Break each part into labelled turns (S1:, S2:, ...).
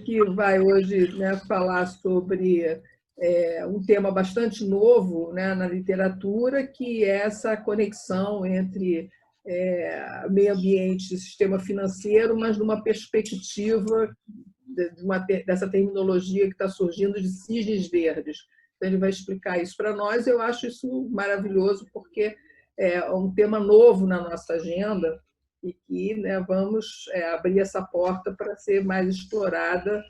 S1: que vai hoje, né, falar sobre um tema bastante novo, né, na literatura, que é essa conexão entre meio ambiente e sistema financeiro, mas numa perspectiva dessa terminologia que está surgindo de cisnes verdes. Então, ele vai explicar isso para nós. Eu acho isso maravilhoso, porque é um tema novo na nossa agenda e que, né, vamos abrir essa porta para ser mais explorada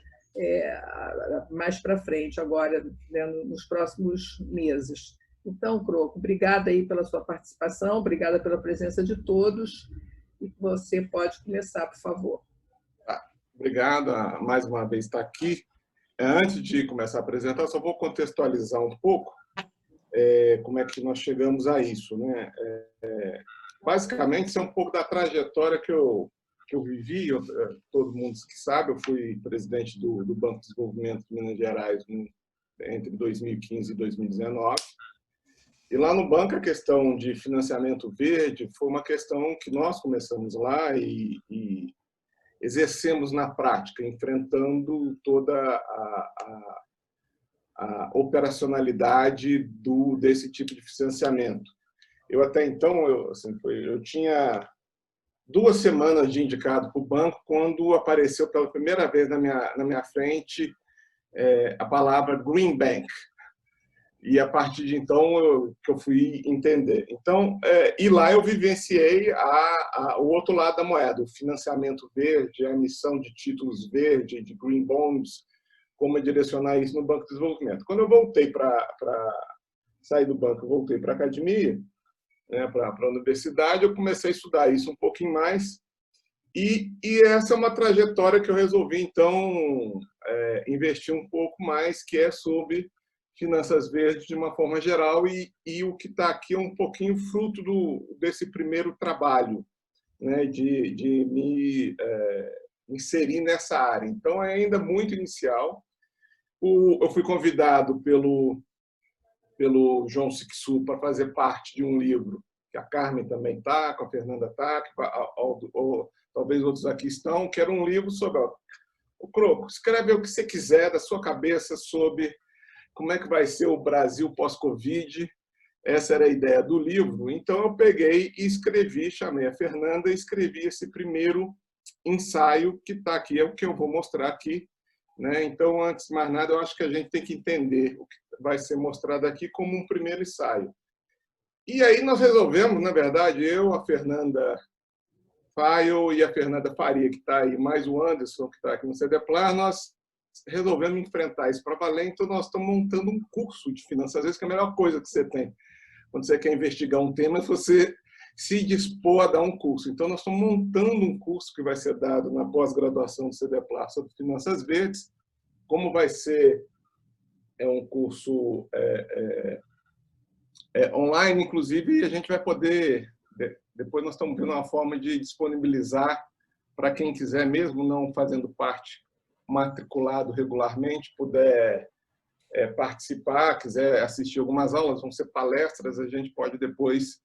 S1: mais para frente, agora, né, nos próximos meses. Então, Croco, obrigada aí pela sua participação, obrigada pela presença de todos, e você pode começar, por favor.
S2: Obrigado, mais uma vez, estar aqui. Antes de começar a apresentar, só vou contextualizar um pouco como é que nós chegamos a isso, né? Basicamente, isso é um pouco da trajetória que eu vivi. Todo mundo que sabe, eu fui presidente do Banco de Desenvolvimento de Minas Gerais entre 2015 e 2019. E lá no banco, a questão de financiamento verde foi uma questão que nós começamos lá e exercemos na prática, enfrentando toda a operacionalidade desse tipo de financiamento. Eu até então, eu tinha 2 semanas de indicado para o banco quando apareceu pela primeira vez na minha frente a palavra Green Bank. E a partir de então que eu fui entender. Então, e lá eu vivenciei o outro lado da moeda, o financiamento verde, a emissão de títulos verdes, de green bonds, como direcionar isso no Banco de Desenvolvimento. Quando eu voltei sair do banco, voltei para a academia, né, para a universidade, eu comecei a estudar isso um pouquinho mais. E essa é uma trajetória que eu resolvi, então, investir um pouco mais, que é sobre finanças verdes de uma forma geral, e o que está aqui é um pouquinho fruto desse primeiro trabalho, né, de me inserir nessa área. Então, é ainda muito inicial. Eu fui convidado pelo João Sixu para fazer parte de um livro que a Carmen também está, com a Fernanda está, talvez outros aqui estão, que era um livro sobre... O Croco, escreve o que você quiser da sua cabeça sobre como é que vai ser o Brasil pós-Covid. Essa era a ideia do livro. Então, eu peguei e escrevi, chamei a Fernanda e escrevi esse primeiro ensaio que está aqui, é o que eu vou mostrar aqui, né? Então, antes de mais nada, eu acho que a gente tem que entender o que vai ser mostrado aqui como um primeiro ensaio. E aí nós resolvemos, na verdade, eu, a Fernanda Faio e a Fernanda Faria, que está aí, mais o Anderson, que está aqui no CDPLAR, nós resolvemos enfrentar isso para valer. Então, nós estamos montando um curso de finanças. Às vezes, que é a melhor coisa que você tem quando você quer investigar um tema é você se dispor a dar um curso. Então, nós estamos montando um curso que vai ser dado na pós-graduação do CDPLAR sobre finanças verdes. Como vai ser um curso online, inclusive, e a gente vai poder... Depois nós estamos vendo uma forma de disponibilizar para quem quiser, mesmo não fazendo parte, matriculado regularmente, puder participar, quiser assistir algumas aulas, vão ser palestras, a gente pode depois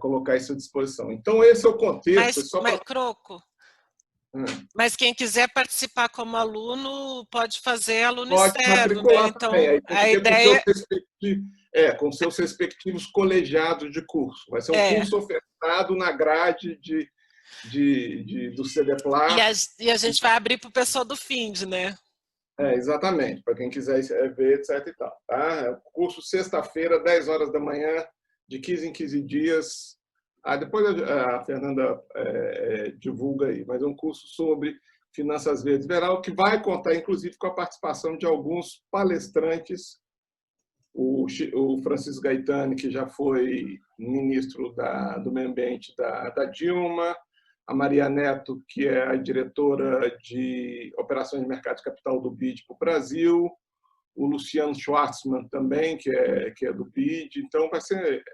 S2: colocar isso à disposição. Então, esse é o contexto.
S3: Mas Croco, mas quem quiser participar como aluno, pode fazer aluno
S2: pode
S3: externo, né? Então,
S2: a ideia... com seus respectivos colegiados de curso. Vai ser um curso ofertado na grade do CDPLAR.
S3: E a gente vai abrir para o pessoal do FIND, né?
S2: Exatamente, para quem quiser ver, etc. E tal, tá? Curso sexta-feira, 10 horas da manhã, de 15 em 15 dias. Depois a Fernanda divulga aí, mas é um curso sobre finanças verdes geral, que vai contar, inclusive, com a participação de alguns palestrantes. O Francisco Gaetani, que já foi ministro do Meio Ambiente da Dilma, a Maria Neto, que é a diretora de operações de mercado de capital do BID para o Brasil, o Luciano Schwartzman também, que é do BID. Então, vai ser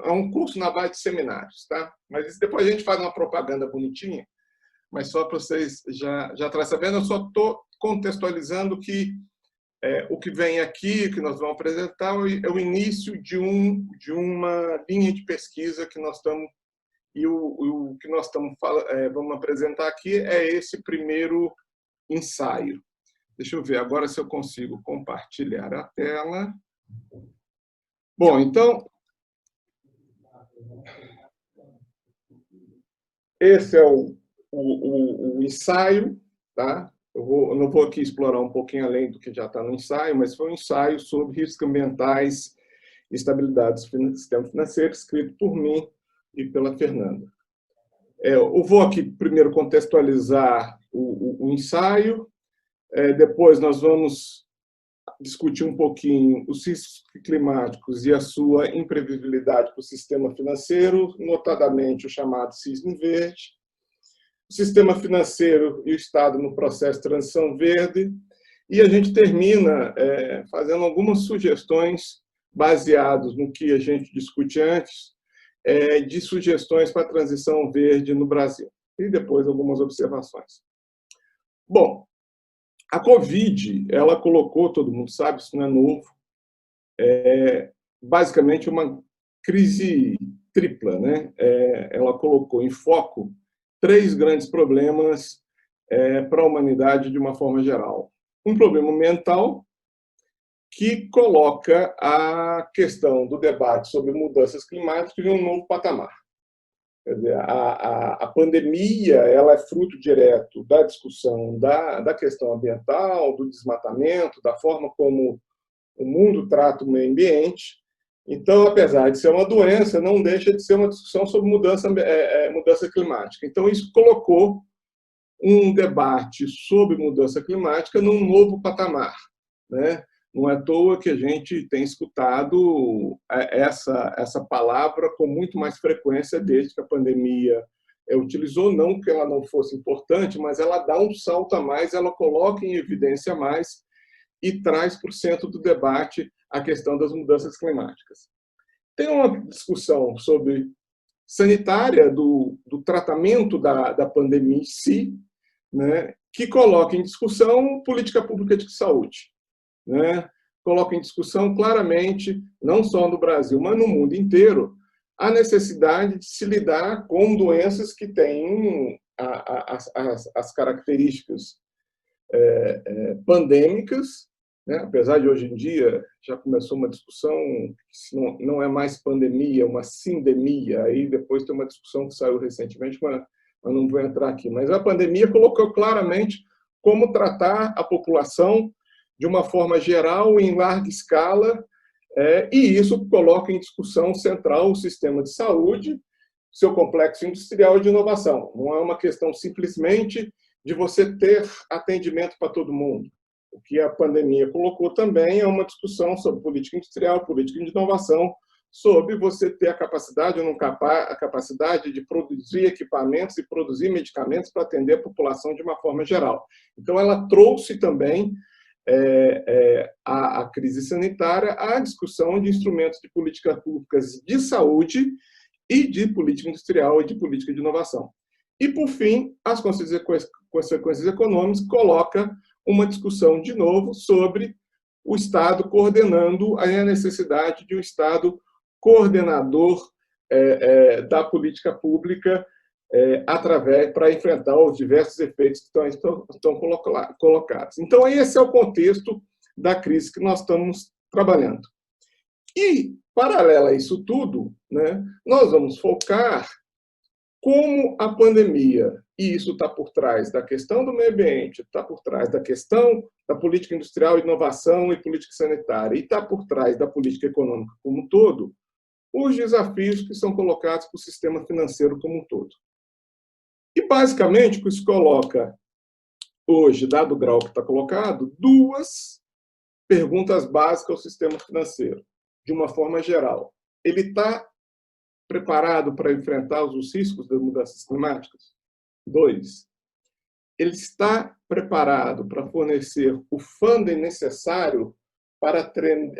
S2: um curso na base de seminários, tá? Mas depois a gente faz uma propaganda bonitinha, mas só para vocês já estarem sabendo, eu só estou contextualizando que o que vem aqui, que nós vamos apresentar, é o início de uma linha de pesquisa que nós estamos E o que nós vamos apresentar aqui é esse primeiro ensaio. Deixa eu ver agora se eu consigo compartilhar a tela. Bom, então, esse é o ensaio, tá? Eu não vou aqui explorar um pouquinho além do que já está no ensaio, mas foi um ensaio sobre riscos ambientais e estabilidade do sistema financeiro, escrito por mim e pela Fernanda. Eu vou aqui primeiro contextualizar o ensaio, depois nós vamos discutir um pouquinho os riscos climáticos e a sua imprevisibilidade para o sistema financeiro, notadamente o chamado cisne verde, o sistema financeiro e o Estado no processo de transição verde, e a gente termina fazendo algumas sugestões baseadas no que a gente discute antes, de sugestões para a transição verde no Brasil, e depois algumas observações. Bom, a Covid, ela colocou, todo mundo sabe, isso não é novo, basicamente uma crise tripla, né? Ela colocou em foco 3 grandes problemas para a humanidade de uma forma geral. Um problema ambiental, que coloca a questão do debate sobre mudanças climáticas em um novo patamar. Quer dizer, a pandemia, ela é fruto direto da discussão da questão ambiental, do desmatamento, da forma como o mundo trata o meio ambiente. Então, apesar de ser uma doença, não deixa de ser uma discussão sobre mudança climática. Então, isso colocou um debate sobre mudança climática num novo patamar, né? Não é à toa que a gente tem escutado essa palavra com muito mais frequência desde que a pandemia utilizou, não que ela não fosse importante, mas ela dá um salto a mais, ela coloca em evidência mais e traz para o centro do debate a questão das mudanças climáticas. Tem uma discussão sobre sanitária do tratamento da pandemia em si, né, que coloca em discussão política pública de saúde, né? Coloca em discussão claramente, não só no Brasil, mas no mundo inteiro, a necessidade de se lidar com doenças que têm as características pandêmicas, né? Apesar de hoje em dia já começou uma discussão que não é mais pandemia, é uma sindemia, aí depois tem uma discussão que saiu recentemente, mas eu não vou entrar aqui. Mas a pandemia colocou claramente como tratar a população de uma forma geral, em larga escala, e isso coloca em discussão central o sistema de saúde, seu complexo industrial e de inovação. Não é uma questão simplesmente de você ter atendimento para todo mundo. O que a pandemia colocou também é uma discussão sobre política industrial, política de inovação, sobre você ter a capacidade ou não a capacidade de produzir equipamentos e produzir medicamentos para atender a população de uma forma geral. Então, ela trouxe também a crise sanitária à discussão de instrumentos de políticas públicas de saúde e de política industrial e de política de inovação. E, por fim, as consequências econômicas coloca uma discussão, de novo, sobre o Estado coordenando a necessidade de um Estado coordenador da política pública para enfrentar os diversos efeitos que estão colocados. Então, esse é o contexto da crise que nós estamos trabalhando. E, paralelo a isso tudo, né, nós vamos focar como a pandemia, e isso está por trás da questão do meio ambiente, está por trás da questão da política industrial, inovação e política sanitária, e está por trás da política econômica como um todo, os desafios que são colocados para o sistema financeiro como um todo. E, basicamente, o que isso coloca hoje, dado o grau que está colocado, 2 perguntas básicas ao sistema financeiro, de uma forma geral. Ele está preparado para enfrentar os riscos das mudanças climáticas? 2. Ele está preparado para fornecer o funding necessário para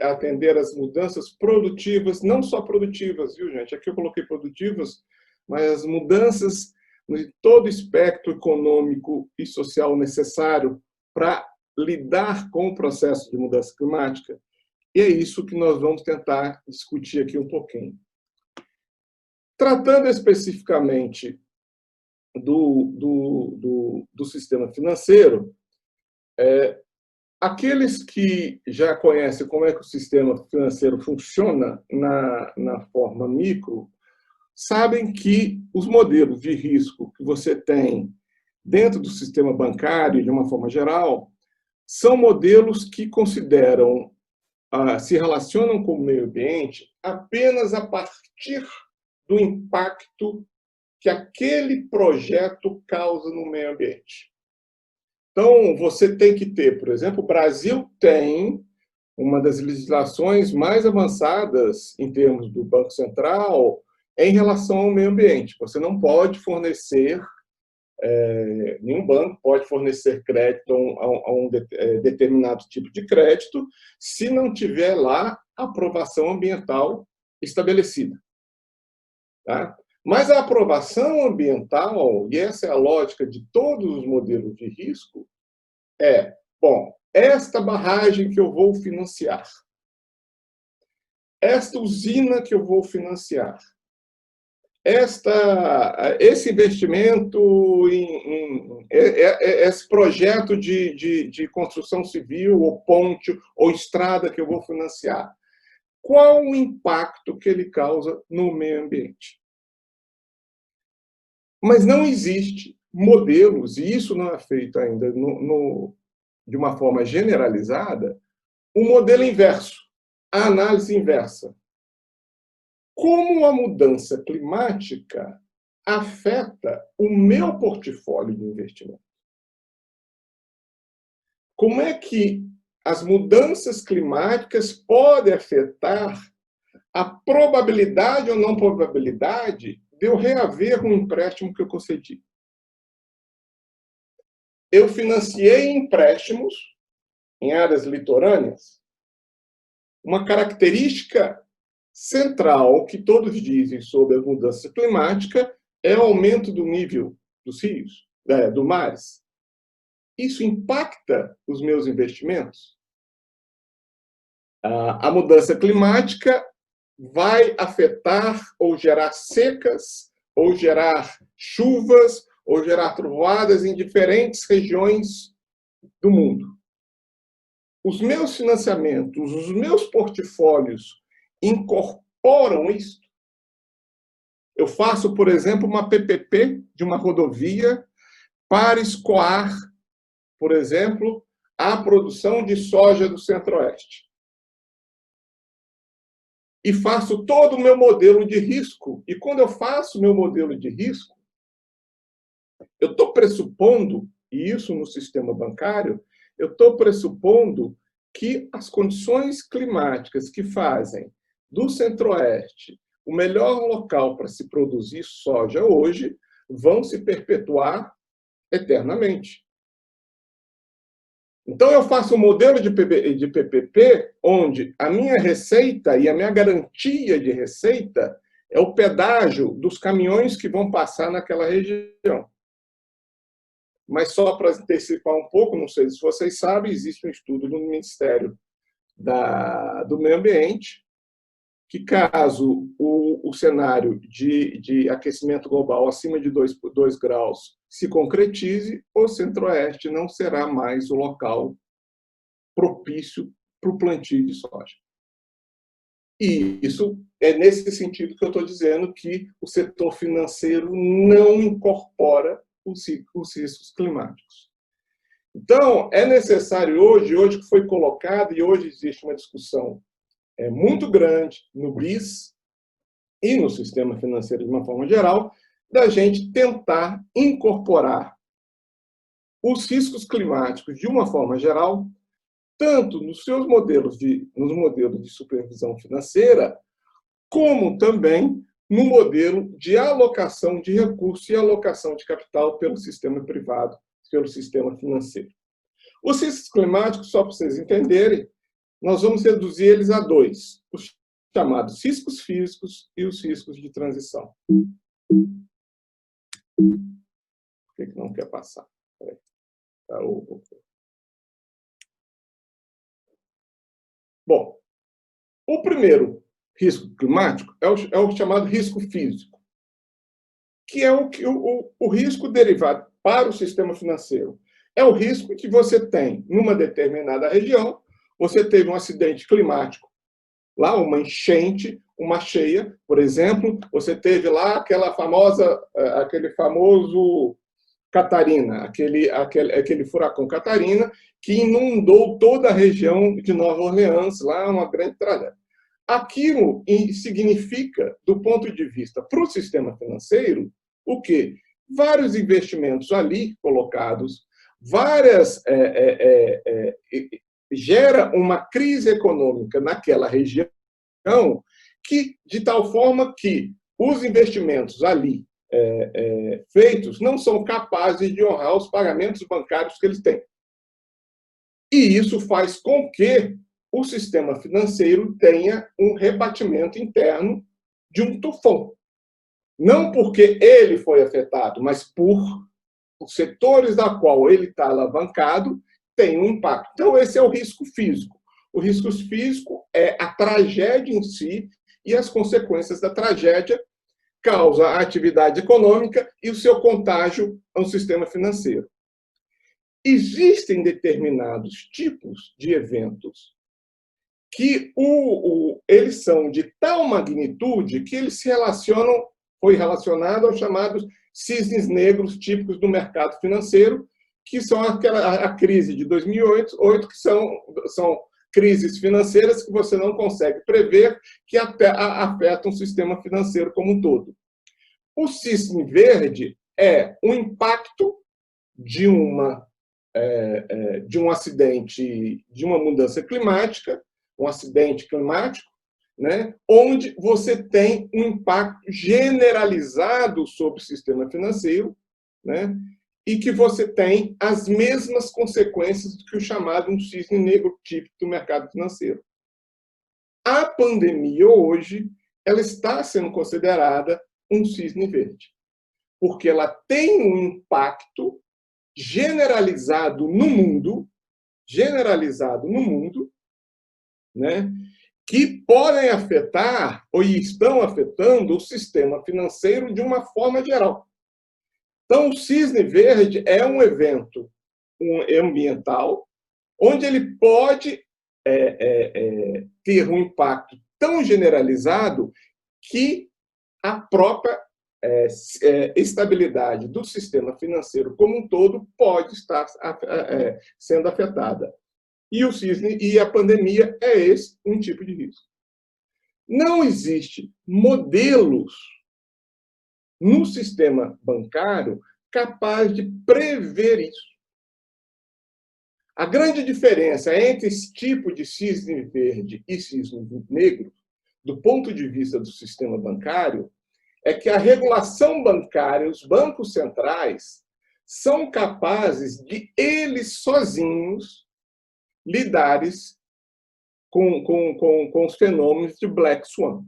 S2: atender às mudanças produtivas, não só produtivas, viu, gente? Aqui eu coloquei produtivas, mas as mudanças em todo o espectro econômico e social necessário para lidar com o processo de mudança climática. E é isso que nós vamos tentar discutir aqui um pouquinho. Tratando especificamente do sistema financeiro, aqueles que já conhecem como é que o sistema financeiro funciona na forma micro, sabem que os modelos de risco que você tem dentro do sistema bancário, de uma forma geral, são modelos que consideram, se relacionam com o meio ambiente apenas a partir do impacto que aquele projeto causa no meio ambiente. Então, você tem que ter, por exemplo, o Brasil tem uma das legislações mais avançadas em termos do Banco Central em relação ao meio ambiente. Você não pode fornecer, nenhum banco pode fornecer crédito a um determinado tipo de crédito se não tiver lá aprovação ambiental estabelecida. Tá? Mas a aprovação ambiental, e essa é a lógica de todos os modelos de risco, bom, esta barragem que eu vou financiar, esta usina que eu vou financiar, esse investimento, esse projeto de construção civil, ou ponte, ou estrada que eu vou financiar, qual o impacto que ele causa no meio ambiente? Mas não existe modelos, e isso não é feito ainda de uma forma generalizada, um modelo inverso, a análise inversa. Como a mudança climática afeta o meu portfólio de investimento? Como é que as mudanças climáticas podem afetar a probabilidade ou não probabilidade de eu reaver um empréstimo que eu concedi? Eu financiei empréstimos em áreas litorâneas. Uma característica central que todos dizem sobre a mudança climática é o aumento do nível dos rios, dos mares. Isso impacta os meus investimentos? A mudança climática vai afetar ou gerar secas, ou gerar chuvas, ou gerar trovoadas em diferentes regiões do mundo. Os meus financiamentos, os meus portfólios incorporam isso? Eu faço, por exemplo, uma PPP de uma rodovia para escoar, por exemplo, a produção de soja do Centro-Oeste. E faço todo o meu modelo de risco. E quando eu faço o meu modelo de risco, eu estou pressupondo, e isso no sistema bancário, eu estou pressupondo que as condições climáticas que fazem do Centro-Oeste o melhor local para se produzir soja hoje vão se perpetuar eternamente. Então, eu faço um modelo de PPP onde a minha receita e a minha garantia de receita é o pedágio dos caminhões que vão passar naquela região. Mas só para antecipar um pouco, não sei se vocês sabem, existe um estudo no Ministério do Meio Ambiente que, caso o cenário de aquecimento global acima de 2 graus se concretize, o Centro-Oeste não será mais o local propício para o plantio de soja. E isso é nesse sentido que eu estou dizendo que o setor financeiro não incorpora os riscos climáticos. Então, é necessário hoje que foi colocado, e hoje existe uma discussão muito grande no BIS e no sistema financeiro de uma forma geral, da gente tentar incorporar os riscos climáticos de uma forma geral, tanto nos modelos de supervisão financeira, como também no modelo de alocação de recursos e alocação de capital pelo sistema privado, pelo sistema financeiro. Os riscos climáticos, só para vocês entenderem, nós vamos reduzir eles a 2, os chamados riscos físicos e os riscos de transição. Por que não quer passar? Bom, o primeiro risco climático é o chamado risco físico. que é o risco derivado para o sistema financeiro. É o risco que você tem numa determinada região, você teve um acidente climático, lá uma enchente, uma cheia, por exemplo, você teve lá aquele famoso Catarina, aquele furacão Catarina, que inundou toda a região de Nova Orleans, lá uma grande tragédia. Aquilo significa, do ponto de vista para o sistema financeiro, o quê? Vários investimentos ali colocados, gera uma crise econômica naquela região, que, de tal forma que os investimentos ali feitos não são capazes de honrar os pagamentos bancários que eles têm. E isso faz com que o sistema financeiro tenha um rebatimento interno de um tufão. Não porque ele foi afetado, mas por os setores da qual ele está alavancado tem um impacto. Então, esse é o risco físico. O risco físico é a tragédia em si e as consequências da tragédia causa a atividade econômica e o seu contágio ao sistema financeiro. Existem determinados tipos de eventos que eles são de tal magnitude que eles foi relacionado aos chamados cisnes negros típicos do mercado financeiro, que são a crise de 2008, que são crises financeiras que você não consegue prever, que afetam o sistema financeiro como um todo. O cisne verde é um impacto de um acidente, de uma mudança climática, um acidente climático, né, onde você tem um impacto generalizado sobre o sistema financeiro, né, e que você tem as mesmas consequências do que o chamado um cisne negro típico do mercado financeiro. A pandemia hoje, ela está sendo considerada um cisne verde, porque ela tem um impacto generalizado no mundo, né, que podem afetar ou estão afetando o sistema financeiro de uma forma geral. Então, o cisne verde é um evento ambiental onde ele pode ter um impacto tão generalizado que a própria estabilidade do sistema financeiro como um todo pode estar sendo afetada. E a pandemia é esse um tipo de risco. Não existe modelos no sistema bancário capaz de prever isso. A grande diferença entre esse tipo de cisne verde e cisne negro, do ponto de vista do sistema bancário, é que a regulação bancária, os bancos centrais, são capazes de, eles sozinhos, lidarem com os fenômenos de Black Swan.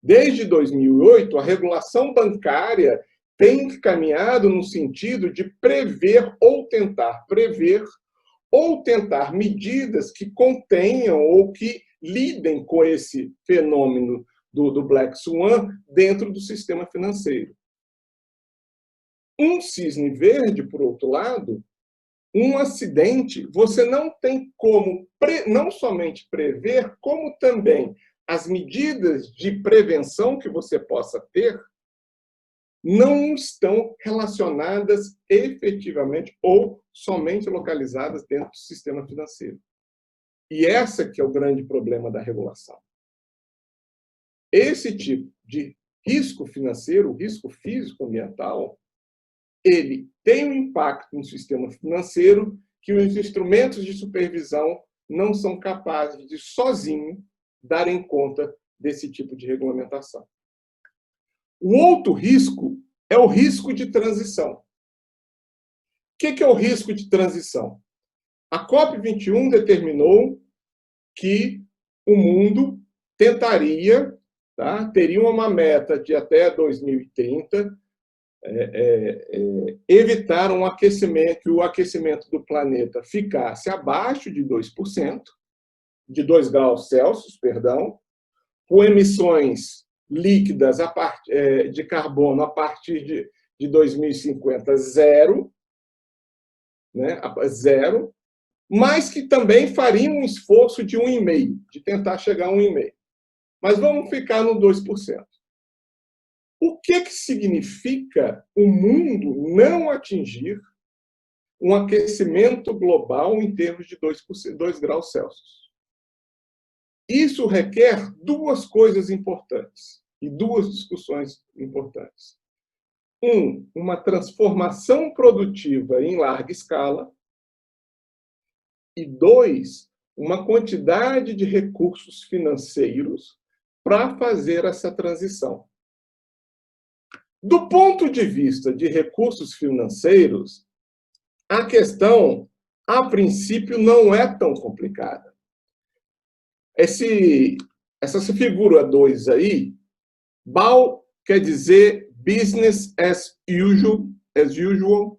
S2: Desde 2008, a regulação bancária tem caminhado no sentido de prever ou tentar medidas que contenham ou que lidem com esse fenômeno do Black Swan dentro do sistema financeiro. Um cisne verde, por outro lado, um acidente, você não tem como não somente prever, como também as medidas de prevenção que você possa ter não estão relacionadas efetivamente ou somente localizadas dentro do sistema financeiro. E esse que é o grande problema da regulação. Esse tipo de risco financeiro, risco físico ambiental, ele tem um impacto no sistema financeiro que os instrumentos de supervisão não são capazes de, sozinhos, darem conta desse tipo de regulamentação. O outro risco é o risco de transição. O que é o risco de transição? A COP21 determinou que o mundo teria uma meta de até 2030 evitar que o aquecimento do planeta ficasse abaixo de 2%, de 2 graus Celsius, com emissões líquidas de carbono a partir de 2050, zero, né? Zero, mas que também faria um esforço de 1,5%, de tentar chegar a 1,5%. Mas vamos ficar no 2%. O que significa o mundo não atingir um aquecimento global em termos de 2 graus Celsius? Isso requer duas coisas importantes e duas discussões importantes. Uma transformação produtiva em larga escala, e 2, uma quantidade de recursos financeiros para fazer essa transição. Do ponto de vista de recursos financeiros, a questão, a princípio, não é tão complicada. Essa figura 2 aí, BAU quer dizer Business as usual,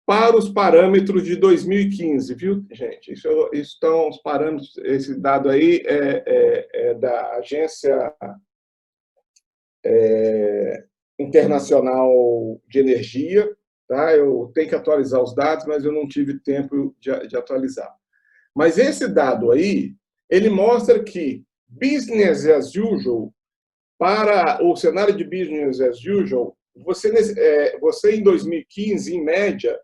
S2: para os parâmetros de 2015, viu, gente? Isso estão os parâmetros, esse dado aí é da Agência Internacional de Energia, tá? Eu tenho que atualizar os dados, mas eu não tive tempo de atualizar. Mas esse dado aí, ele mostra que business as usual, para o cenário de business as usual, você em 2015, em média,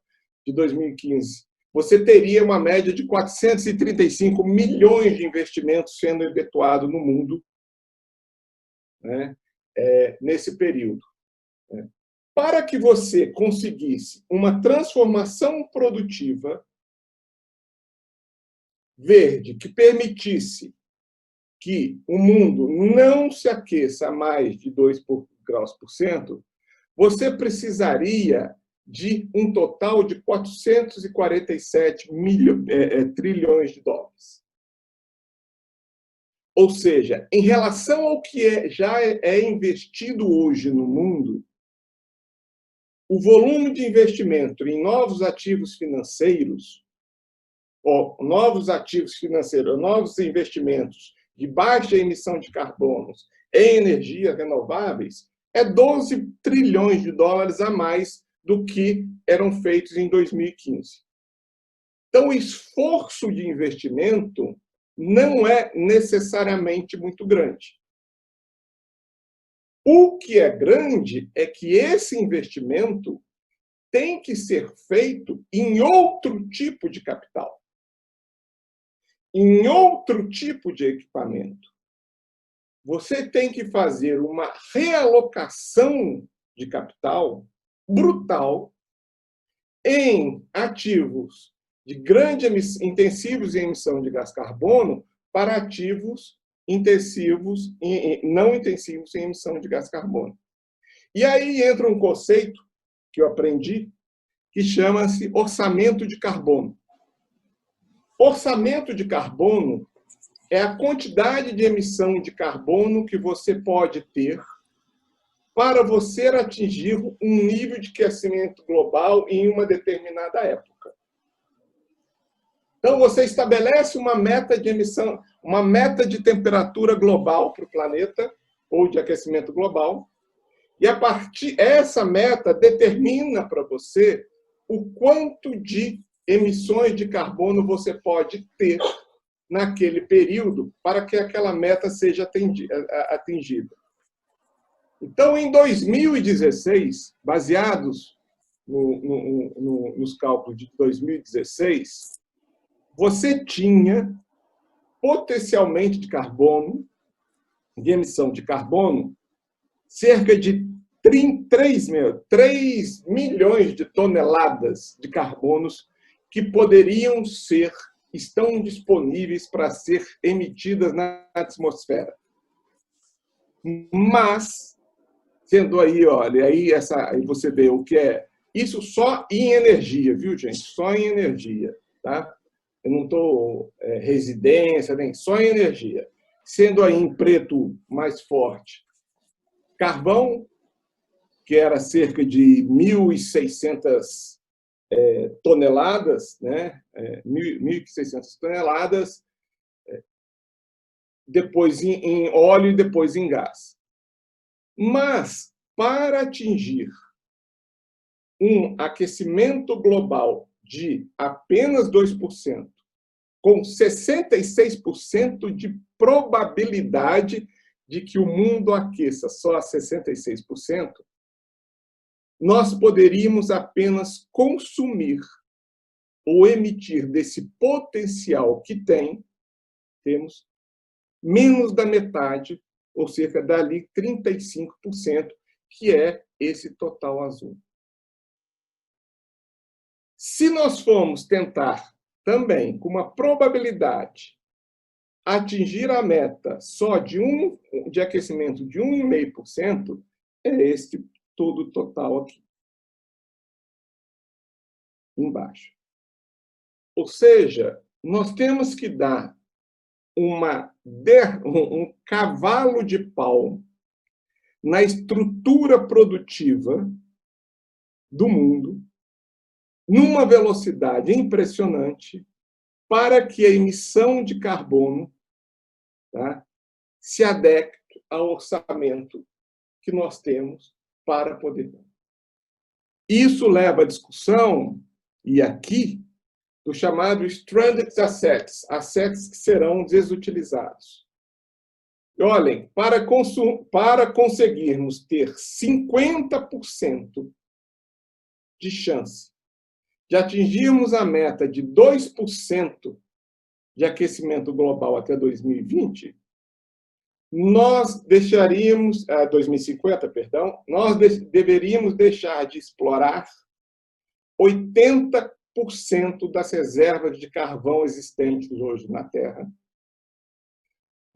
S2: de 2015, você teria uma média de 435 milhões de investimentos sendo efetuados no mundo, né, nesse período. Né. Para que você conseguisse uma transformação produtiva verde que permitisse que o mundo não se aqueça a mais de 2 graus por cento, você precisaria de um total de 447 trilhões de dólares. Ou seja, em relação ao que já é investido hoje no mundo, o volume de investimento em novos ativos financeiros, novos investimentos de baixa emissão de carbonos em energias renováveis, é 12 trilhões de dólares a mais do que eram feitos em 2015. Então, o esforço de investimento não é necessariamente muito grande. O que é grande é que esse investimento tem que ser feito em outro tipo de capital, em outro tipo de equipamento. Você tem que fazer uma realocação de capital brutal em ativos de intensivos em emissão de gás carbono para ativos não intensivos em emissão de gás carbono. E aí entra um conceito que eu aprendi, que chama-se orçamento de carbono. Orçamento de carbono é a quantidade de emissão de carbono que você pode ter para você atingir um nível de aquecimento global em uma determinada época. Então, você estabelece uma meta de emissão, uma meta de temperatura global para o planeta, ou de aquecimento global, e a partir essa meta determina para você o quanto de emissões de carbono você pode ter naquele período para que aquela meta seja atingida. Então, em 2016, baseados nos cálculos de 2016, você tinha potencialmente de carbono, de emissão de carbono, cerca de 3 milhões de toneladas de carbonos que estão disponíveis para ser emitidas na atmosfera. Mas, sendo aí, olha, aí você vê o que é isso só em energia, viu, gente? Só em energia, tá? Eu não estou residência, nem só em energia. Sendo aí em preto mais forte, carvão, que era cerca de 1.600 toneladas, né? 1.600 toneladas, depois em óleo e depois em gás. Mas, para atingir um aquecimento global de apenas 2%, com 66% de probabilidade de que o mundo aqueça só a 66%, nós poderíamos apenas consumir ou emitir desse potencial que temos menos da metade, ou cerca dali 35%, que é esse total azul. Se nós formos tentar também, com uma probabilidade, atingir a meta só de aquecimento de 1,5%, é esse todo total aqui, embaixo. Ou seja, nós temos que dar um cavalo de pau na estrutura produtiva do mundo, numa velocidade impressionante, para que a emissão de carbono, tá, se adeque ao orçamento que nós temos para poder. Isso leva à discussão, e aqui, do chamado stranded assets, assets que serão desutilizados. E olhem, para conseguirmos ter 50% de chance de atingirmos a meta de 2% de aquecimento global até 2020, nós deixaríamos, 2050, perdão, nós deveríamos deixar de explorar 80% das reservas de carvão existentes hoje na Terra,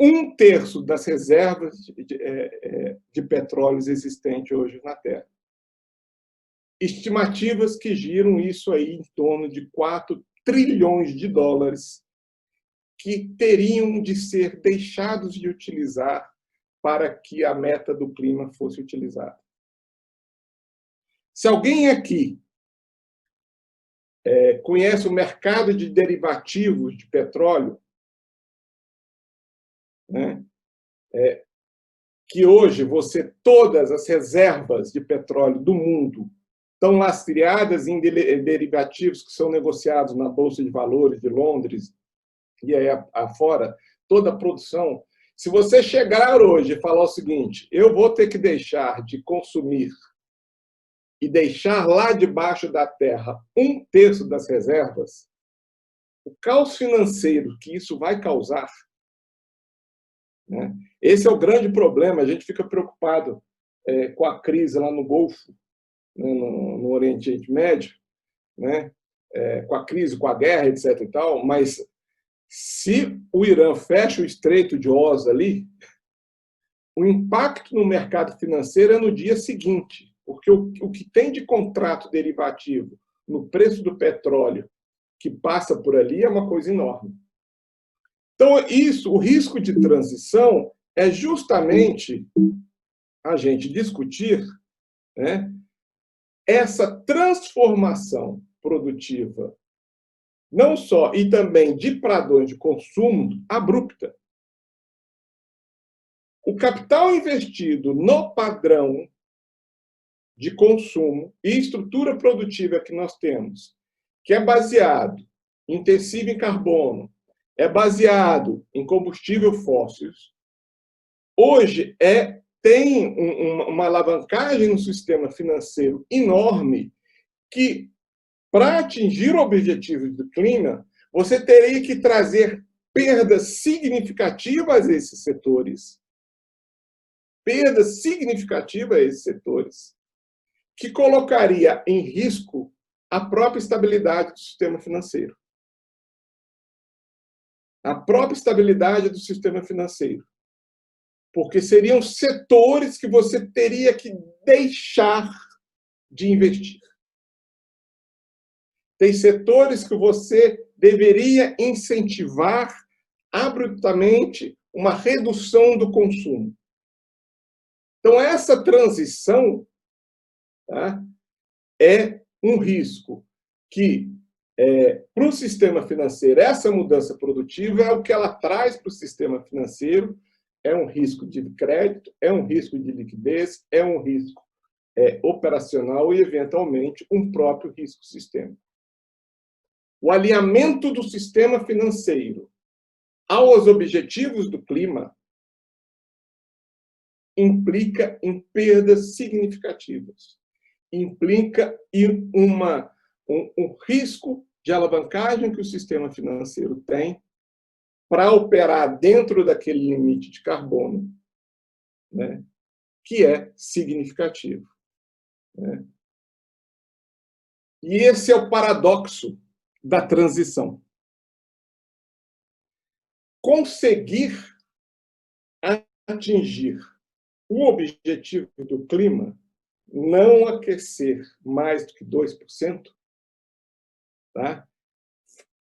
S2: 1/3 das reservas de petróleos existentes hoje na Terra. Estimativas que giram isso aí em torno de 4 trilhões de dólares que teriam de ser deixados de utilizar para que a meta do clima fosse utilizada. Se alguém aqui conhece o mercado de derivativos de petróleo, né, que hoje todas as reservas de petróleo do mundo estão lastreadas em derivativos que são negociados na Bolsa de Valores de Londres e aí afora, toda a produção. Se você chegar hoje e falar o seguinte, eu vou ter que deixar de consumir e deixar lá debaixo da terra 1/3 das reservas, o caos financeiro que isso vai causar, né? Esse é o grande problema. A gente fica preocupado com a crise lá no Golfo, né, no Oriente Médio, né, com a crise, com a guerra, etc. e tal, mas se o Irã fecha o Estreito de Hormuz ali, o impacto no mercado financeiro é no dia seguinte, porque o que tem de contrato derivativo no preço do petróleo que passa por ali é uma coisa enorme. Então, o risco de transição é justamente a gente discutir, né, essa transformação produtiva, não só, e também de padrões de consumo abrupta. O capital investido no padrão de consumo e estrutura produtiva que nós temos, que é baseado, intensivo em carbono, é baseado em combustível fósseis, hoje tem uma alavancagem no sistema financeiro enorme que, para atingir objetivos do clima, você teria que trazer perdas significativas a esses setores. Perdas significativas a esses setores, que colocaria em risco a própria estabilidade do sistema financeiro. A própria estabilidade do sistema financeiro. Porque seriam setores que você teria que deixar de investir. Tem setores que você deveria incentivar abruptamente uma redução do consumo. Então, essa transição, tá, é um risco que, para o sistema financeiro, essa mudança produtiva é o que ela traz para o sistema financeiro, é um risco de crédito, é um risco de liquidez, é um risco operacional e, eventualmente, um próprio risco sistêmico. O alinhamento do sistema financeiro aos objetivos do clima implica em perdas significativas, implica em um risco de alavancagem que o sistema financeiro tem para operar dentro daquele limite de carbono, né, que é significativo. Né? E esse é o paradoxo da transição. Conseguir atingir o objetivo do clima, não aquecer mais do que 2%, tá?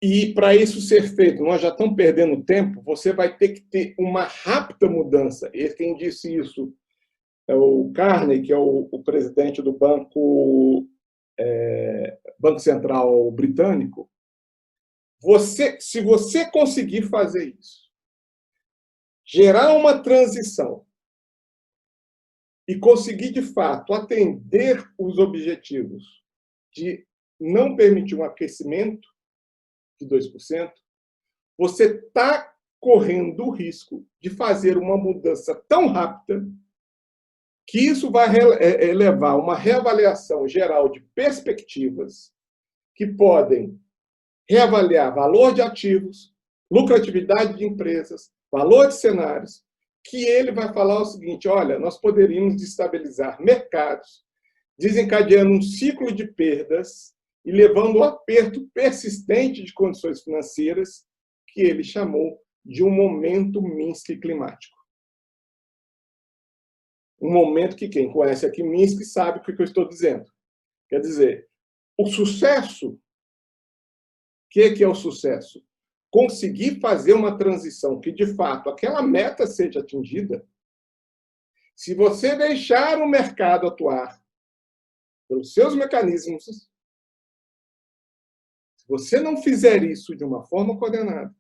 S2: E, para isso ser feito, nós já estamos perdendo tempo, você vai ter que ter uma rápida mudança. E quem disse isso é o Carney, que é o presidente do Banco Central britânico. Se você conseguir fazer isso, gerar uma transição e conseguir, de fato, atender os objetivos de não permitir um aquecimento de 2%, você está correndo o risco de fazer uma mudança tão rápida que isso vai levar a uma reavaliação geral de perspectivas que podem reavaliar valor de ativos, lucratividade de empresas, valor de cenários, que ele vai falar o seguinte: olha, nós poderíamos destabilizar mercados, desencadeando um ciclo de perdas e levando um aperto persistente de condições financeiras, que ele chamou de um momento Minsk climático. Um momento que quem conhece aqui Minsk sabe o que eu estou dizendo. Quer dizer, o sucesso, o que é o sucesso? Conseguir fazer uma transição que, de fato, aquela meta seja atingida. Se você deixar o mercado atuar pelos seus mecanismos, se você não fizer isso de uma forma coordenada,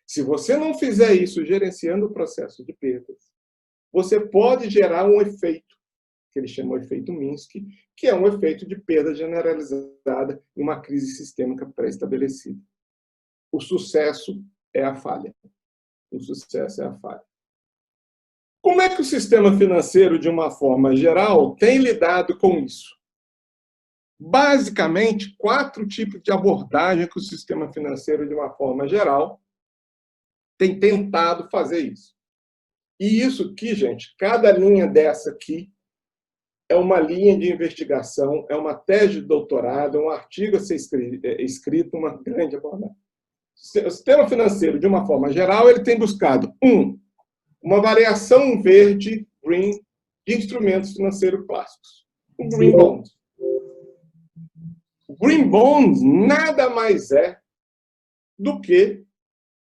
S2: se você não fizer isso gerenciando o processo de perdas, você pode gerar um efeito, que eles chamam de efeito Minsk, que é um efeito de perda generalizada em uma crise sistêmica pré-estabelecida. O sucesso é a falha. O sucesso é a falha. Como é que o sistema financeiro, de uma forma geral, tem lidado com isso? Basicamente, 4 tipos de abordagem que o sistema financeiro, de uma forma geral, tem tentado fazer isso. E isso aqui, gente, cada linha dessa aqui é uma linha de investigação, é uma tese de doutorado, é um artigo a ser escrito, uma grande abordagem. O sistema financeiro, de uma forma geral, ele tem buscado, uma variação verde, green, de instrumentos financeiros clássicos. O Green Bond. O Green Bond nada mais é do que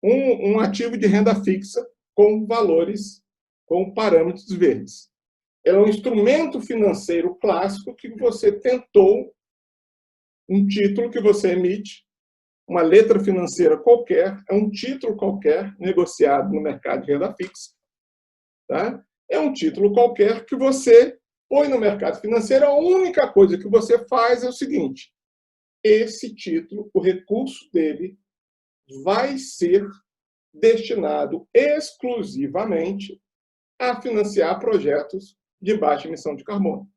S2: um ativo de renda fixa com valores, com parâmetros verdes. É um instrumento financeiro clássico que você tentou, um título que você emite, uma letra financeira qualquer, é um título qualquer negociado no mercado de renda fixa. Tá? É um título qualquer que você põe no mercado financeiro. A única coisa que você faz é o seguinte: esse título, o recurso dele, vai ser destinado exclusivamente a financiar projetos de baixa emissão de carbono.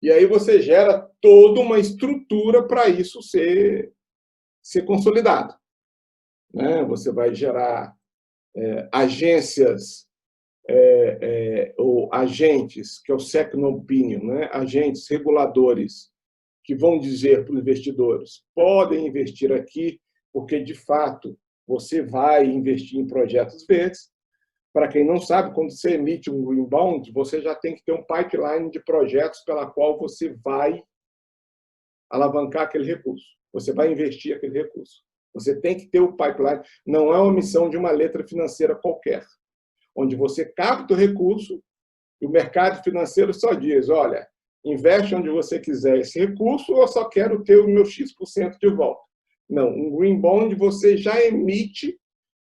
S2: E aí você gera toda uma estrutura para isso ser consolidado. Né? Você vai gerar agências ou agentes, que é o second opinion, né? Agentes reguladores que vão dizer para os investidores: podem investir aqui, porque, de fato, você vai investir em projetos verdes. Para quem não sabe, quando você emite um Green Bond, você já tem que ter um pipeline de projetos pela qual você vai alavancar aquele recurso. Você vai investir aquele recurso. Você tem que ter o pipeline. Não é uma emissão de uma letra financeira qualquer, onde você capta o recurso e o mercado financeiro só diz: olha, investe onde você quiser esse recurso, ou eu só quero ter o meu X% de volta. Não, um Green Bond você já emite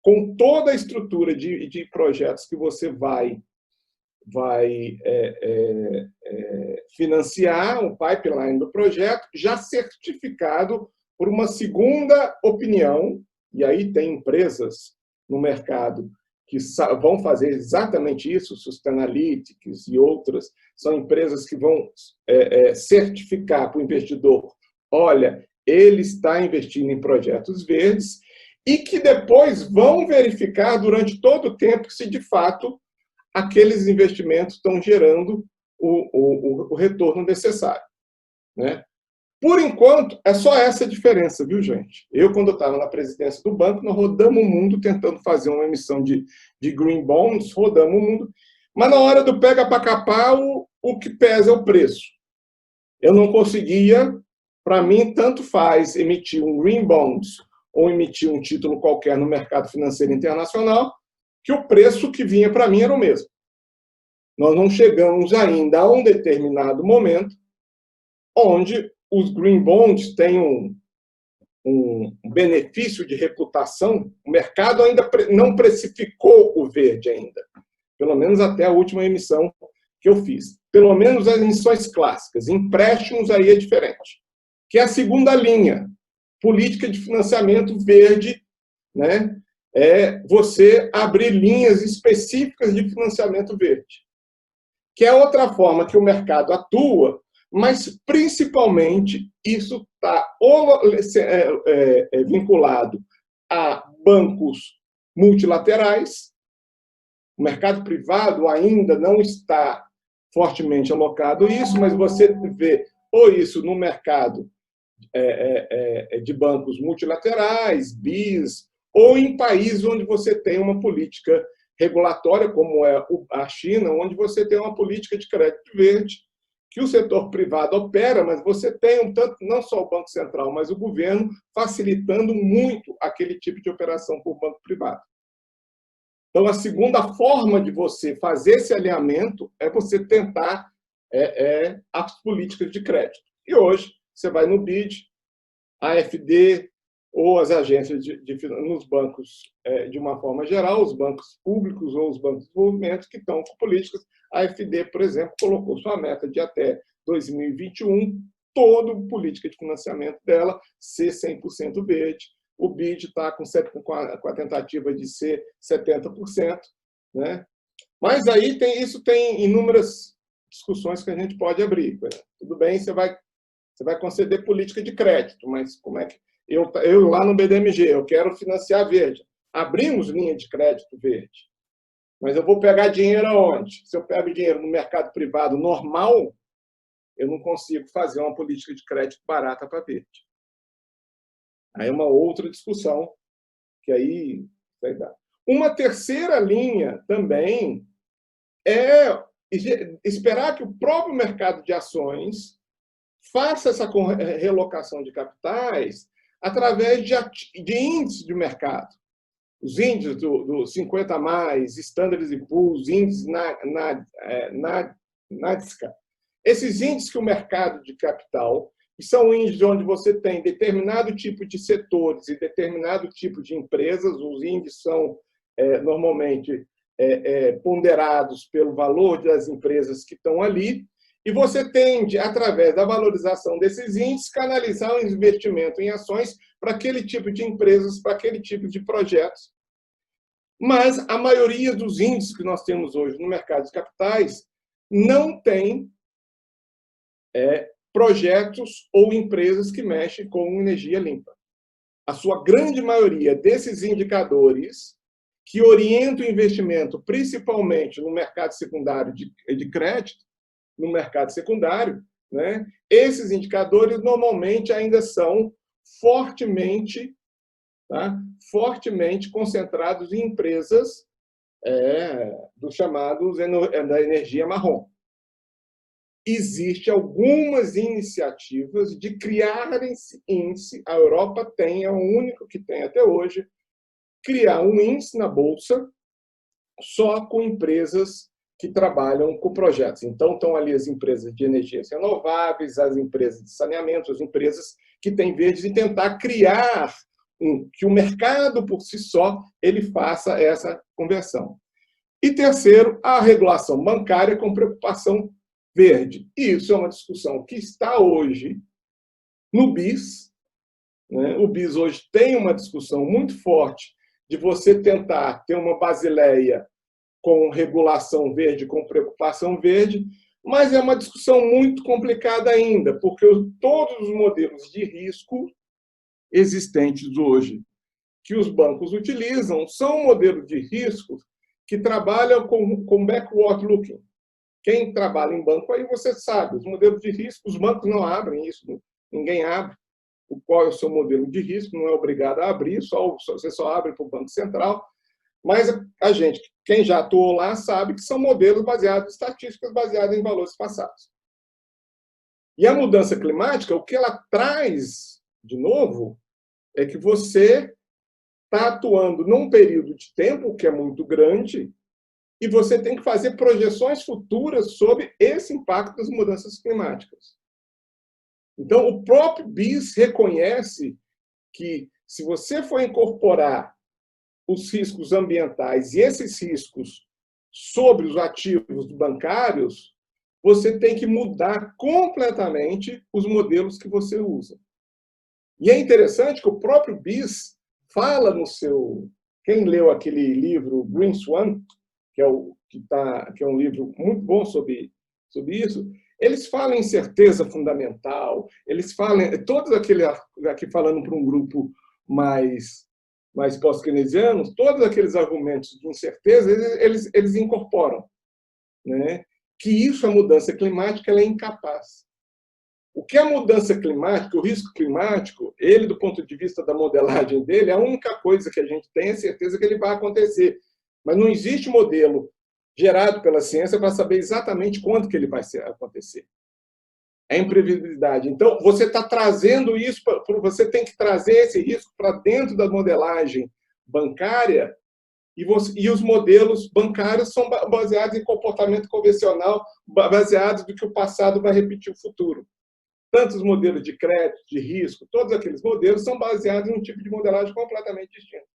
S2: com toda a estrutura de projetos que você vai financiar, o pipeline do projeto, já certificado por uma segunda opinião, e aí tem empresas no mercado que vão fazer exatamente isso, Sustainalytics e outras, são empresas que vão certificar para o investidor, olha, ele está investindo em projetos verdes, e que depois vão verificar durante todo o tempo se, de fato, aqueles investimentos estão gerando o retorno necessário, né? Por enquanto, é só essa diferença, viu, gente? Eu, quando eu estava na presidência do banco, nós rodamos o mundo tentando fazer uma emissão de green bonds, rodamos o mundo, mas na hora do pega para capar, o que pesa é o preço. Eu não conseguia, para mim, tanto faz emitir um green bonds ou emitir um título qualquer no mercado financeiro internacional, que o preço que vinha para mim era o mesmo. Nós não chegamos ainda a um determinado momento onde os green bonds têm um benefício de reputação. O mercado ainda não precificou o verde ainda, pelo menos até a última emissão que eu fiz. Pelo menos as emissões clássicas. Empréstimos aí é diferente, que é a segunda linha. Política de financiamento verde, né? É você abrir linhas específicas de financiamento verde, que é outra forma que o mercado atua, mas principalmente isso está vinculado a bancos multilaterais. O mercado privado ainda não está fortemente alocado a isso, mas você vê ou isso no mercado de bancos multilaterais, BIS, ou em países onde você tem uma política regulatória, como é a China, onde você tem uma política de crédito verde, que o setor privado opera, mas você tem não só o Banco Central, mas o governo facilitando muito aquele tipo de operação por banco privado. Então, a segunda forma de você fazer esse alinhamento é você tentar as políticas de crédito. E hoje, você vai no BID, AFD ou as agências nos bancos, de uma forma geral, os bancos públicos ou os bancos de desenvolvimento que estão com políticas. A AFD, por exemplo, colocou sua meta de até 2021, toda a política de financiamento dela ser 100% verde. O BID está com a tentativa de ser 70%. Né? Mas aí isso tem inúmeras discussões que a gente pode abrir. Tudo bem, você vai conceder política de crédito, mas como é que... Eu lá no BDMG, eu quero financiar verde. Abrimos linha de crédito verde. Mas eu vou pegar dinheiro aonde? Se eu pego dinheiro no mercado privado normal, eu não consigo fazer uma política de crédito barata para verde. Aí é uma outra discussão que aí vai dar. Uma terceira linha também é esperar que o próprio mercado de ações faça essa relocação de capitais através de índices de mercado. Os índices do 50+, Standard & Poor's, índices Nasdaq. Esses índices que o mercado de capital, que são índices onde você tem determinado tipo de setores e determinado tipo de empresas, os índices são normalmente ponderados pelo valor das empresas que estão ali, e você tende, através da valorização desses índices, canalizar o investimento em ações para aquele tipo de empresas, para aquele tipo de projetos. Mas a maioria dos índices que nós temos hoje no mercado de capitais não tem projetos ou empresas que mexem com energia limpa. A sua grande maioria desses indicadores que orientam o investimento, principalmente no mercado secundário de crédito, no mercado secundário, né? Esses indicadores normalmente ainda são fortemente concentrados em empresas dos chamados da energia marrom. Existem algumas iniciativas de criar esse índice. A Europa é o único que tem até hoje, criar um índice na Bolsa só com empresas que trabalham com projetos. Então, estão ali as empresas de energias renováveis, as empresas de saneamento, as empresas que têm verdes, e tentar criar que o mercado, por si só, ele faça essa conversão. E terceiro, a regulação bancária com preocupação verde. E isso é uma discussão que está hoje no BIS. Né? O BIS hoje tem uma discussão muito forte de você tentar ter uma Basileia com regulação verde, com preocupação verde, mas é uma discussão muito complicada ainda, porque todos os modelos de risco existentes hoje que os bancos utilizam são modelos de risco que trabalham com backward looking. Quem trabalha em banco, aí você sabe, os modelos de risco, os bancos não abrem isso, ninguém abre. Qual é o seu modelo de risco, não é obrigado a abrir, você só abre para o Banco Central. Mas a gente, quem já atuou lá, sabe que são modelos baseados em estatísticas, baseadas em valores passados. E a mudança climática, o que ela traz, de novo, é que você está atuando num período de tempo que é muito grande e você tem que fazer projeções futuras sobre esse impacto das mudanças climáticas. Então, o próprio BIS reconhece que, se você for incorporar os riscos ambientais e esses riscos sobre os ativos bancários, você tem que mudar completamente os modelos que você usa. E é interessante que o próprio BIS fala no seu... Quem leu aquele livro Green Swan, que é um livro muito bom sobre isso, eles falam em certeza fundamental, eles falam... Todos aqui falando para um grupo mais pós-keynesianos, todos aqueles argumentos de incerteza, eles incorporam, né? Que isso, a mudança climática, ela é incapaz. O que é a mudança climática, o risco climático, ele, do ponto de vista da modelagem dele, a única coisa que a gente tem é certeza que ele vai acontecer. Mas não existe modelo gerado pela ciência para saber exatamente quando que ele vai acontecer. É imprevisibilidade. Então, você está trazendo isso, você tem que trazer esse risco para dentro da modelagem bancária, e os modelos bancários são baseados em comportamento convencional, baseados no que o passado vai repetir o futuro. Tanto os modelos de crédito, de risco, todos aqueles modelos são baseados em um tipo de modelagem completamente distinto.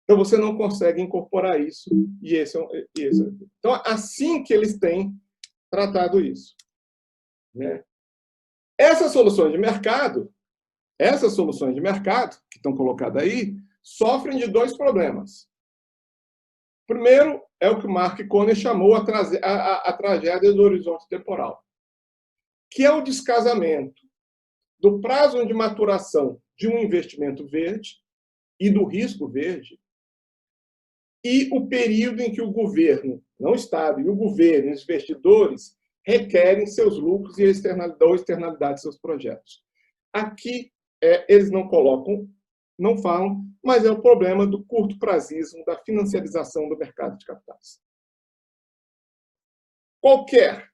S2: Então, você não consegue incorporar isso, e esse. Então, assim que eles têm tratado isso. Né? Essas soluções de mercado que estão colocadas aí, sofrem de dois problemas. Primeiro, é o que o Mark Conner chamou a tragédia do horizonte temporal, que é o descasamento do prazo de maturação de um investimento verde e do risco verde, e o período em que o governo, não o Estado, e o governo, os investidores, requerem seus lucros e externalidade de seus projetos. Aqui, eles não colocam, não falam, mas é o problema do curto prazismo, da financiarização do mercado de capitais. Qualquer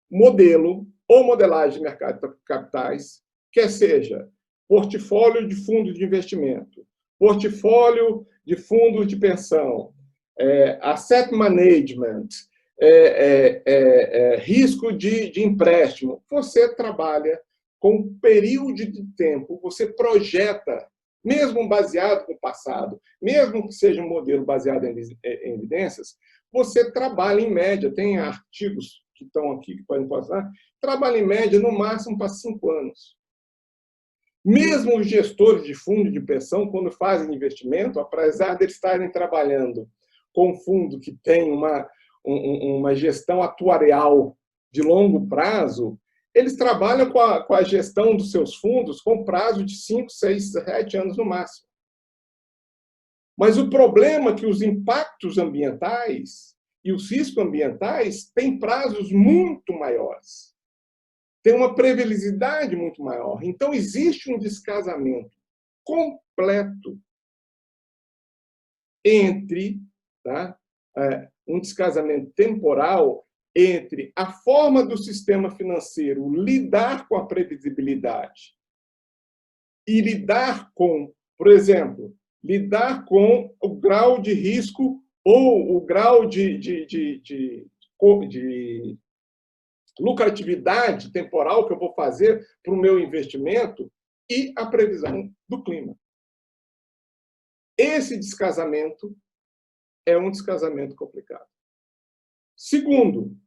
S2: modelo ou modelagem de mercado de capitais, quer seja portfólio de fundos de investimento, portfólio de fundos de pensão, asset management, risco de empréstimo, você trabalha com um período de tempo, você projeta, mesmo baseado no passado, mesmo que seja um modelo baseado em evidências, você trabalha em média, tem artigos que estão aqui, que podem passar, trabalha em média no máximo para 5 anos. Mesmo os gestores de fundo de pensão, quando fazem investimento, apesar de eles estarem trabalhando com um fundo que tem uma gestão atuarial de longo prazo, eles trabalham com a gestão dos seus fundos com prazo de 5, 6, 7 anos no máximo. Mas o problema é que os impactos ambientais e os riscos ambientais têm prazos muito maiores. Tem uma previsibilidade muito maior. Então, existe um descasamento completo entre, um descasamento temporal entre a forma do sistema financeiro lidar com a previsibilidade e lidar com, por exemplo, lidar com o grau de risco ou o grau de lucratividade temporal que eu vou fazer para o meu investimento e a previsão do clima. Esse descasamento é um descasamento complicado. Segundo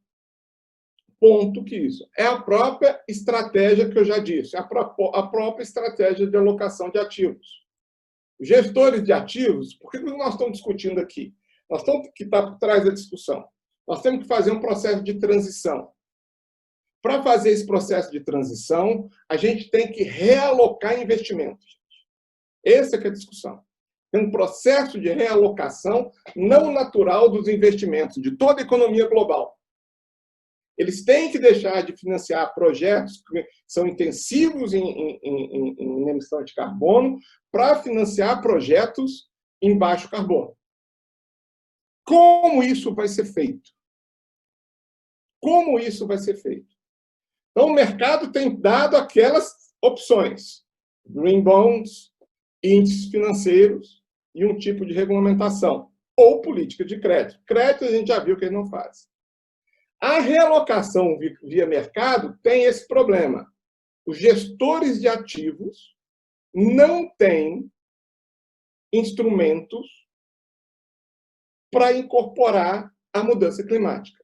S2: ponto que isso é a própria estratégia que eu já disse, a própria estratégia de alocação de ativos. Gestores de ativos, por que nós estamos discutindo aqui? Nós estamos que está por trás da discussão. Nós temos que fazer um processo de transição. Para fazer esse processo de transição, a gente tem que realocar investimentos. Essa é a discussão. Tem um processo de realocação não natural dos investimentos de toda a economia global. Eles têm que deixar de financiar projetos que são intensivos em emissão de carbono para financiar projetos em baixo carbono. Como isso vai ser feito? Como isso vai ser feito? Então, o mercado tem dado aquelas opções. Green bonds, índices financeiros e um tipo de regulamentação. Ou política de crédito. Crédito a gente já viu que ele não faz. A realocação via mercado tem esse problema. Os gestores de ativos não têm instrumentos para incorporar a mudança climática.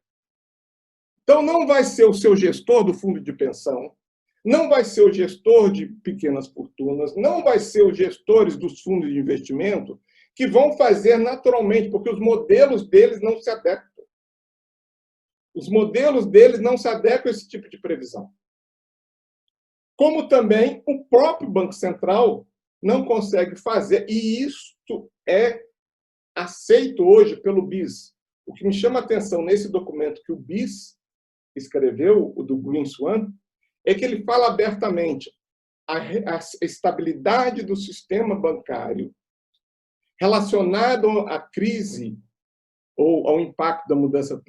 S2: Então, não vai ser o seu gestor do fundo de pensão, não vai ser o gestor de pequenas fortunas, não vai ser os gestores dos fundos de investimento que vão fazer naturalmente, porque os modelos deles não se adequam. Os modelos deles não se adequam a esse tipo de previsão. Como também o próprio Banco Central não consegue fazer, e isto é aceito hoje pelo BIS. O que me chama a atenção nesse documento que o BIS escreveu, o do Greenspan, é que ele fala abertamente a estabilidade do sistema bancário relacionado à crise ou ao impacto da mudança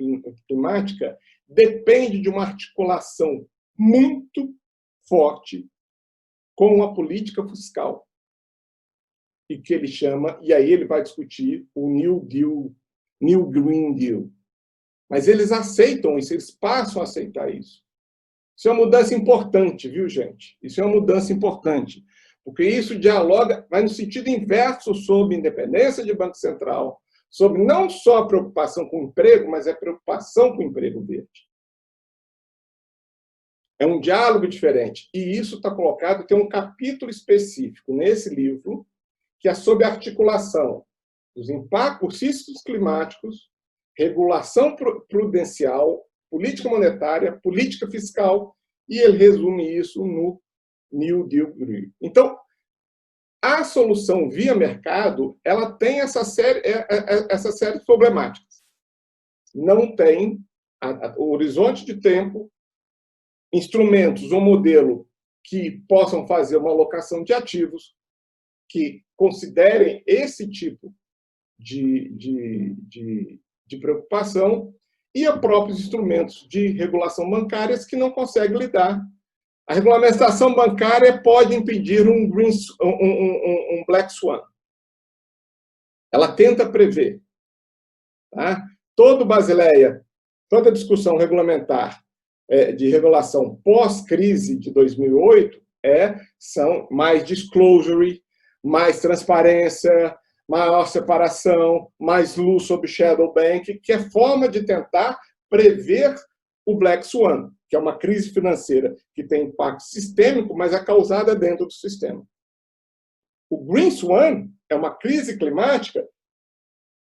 S2: climática depende de uma articulação muito forte com a política fiscal. E que ele chama, e aí ele vai discutir o New Deal, New Green Deal. Mas eles aceitam isso, eles passam a aceitar isso. Isso é uma mudança importante, viu, gente? Isso é uma mudança importante, porque isso dialoga, vai no sentido inverso sobre independência de Banco Central, sobre não só a preocupação com o emprego, mas a preocupação com o emprego verde. É um diálogo diferente. E isso está colocado, tem um capítulo específico nesse livro, que é sobre a articulação dos impactos, riscos climáticos, regulação prudencial, política monetária, política fiscal, e ele resume isso no New Deal. Então, a solução via mercado, ela tem essa série de problemáticas. Não tem o horizonte de tempo, instrumentos ou modelo que possam fazer uma alocação de ativos que considerem esse tipo de preocupação e a próprios instrumentos de regulação bancárias que não conseguem lidar. A regulamentação bancária pode impedir um Black Swan. Ela tenta prever. Tá? Todo Basileia, toda discussão regulamentar de regulação pós-crise de 2008 são mais disclosure, mais transparência, maior separação, mais luz sobre shadow bank, que é forma de tentar prever o Black Swan, que é uma crise financeira que tem impacto sistêmico, mas é causada dentro do sistema. O Green Swan é uma crise climática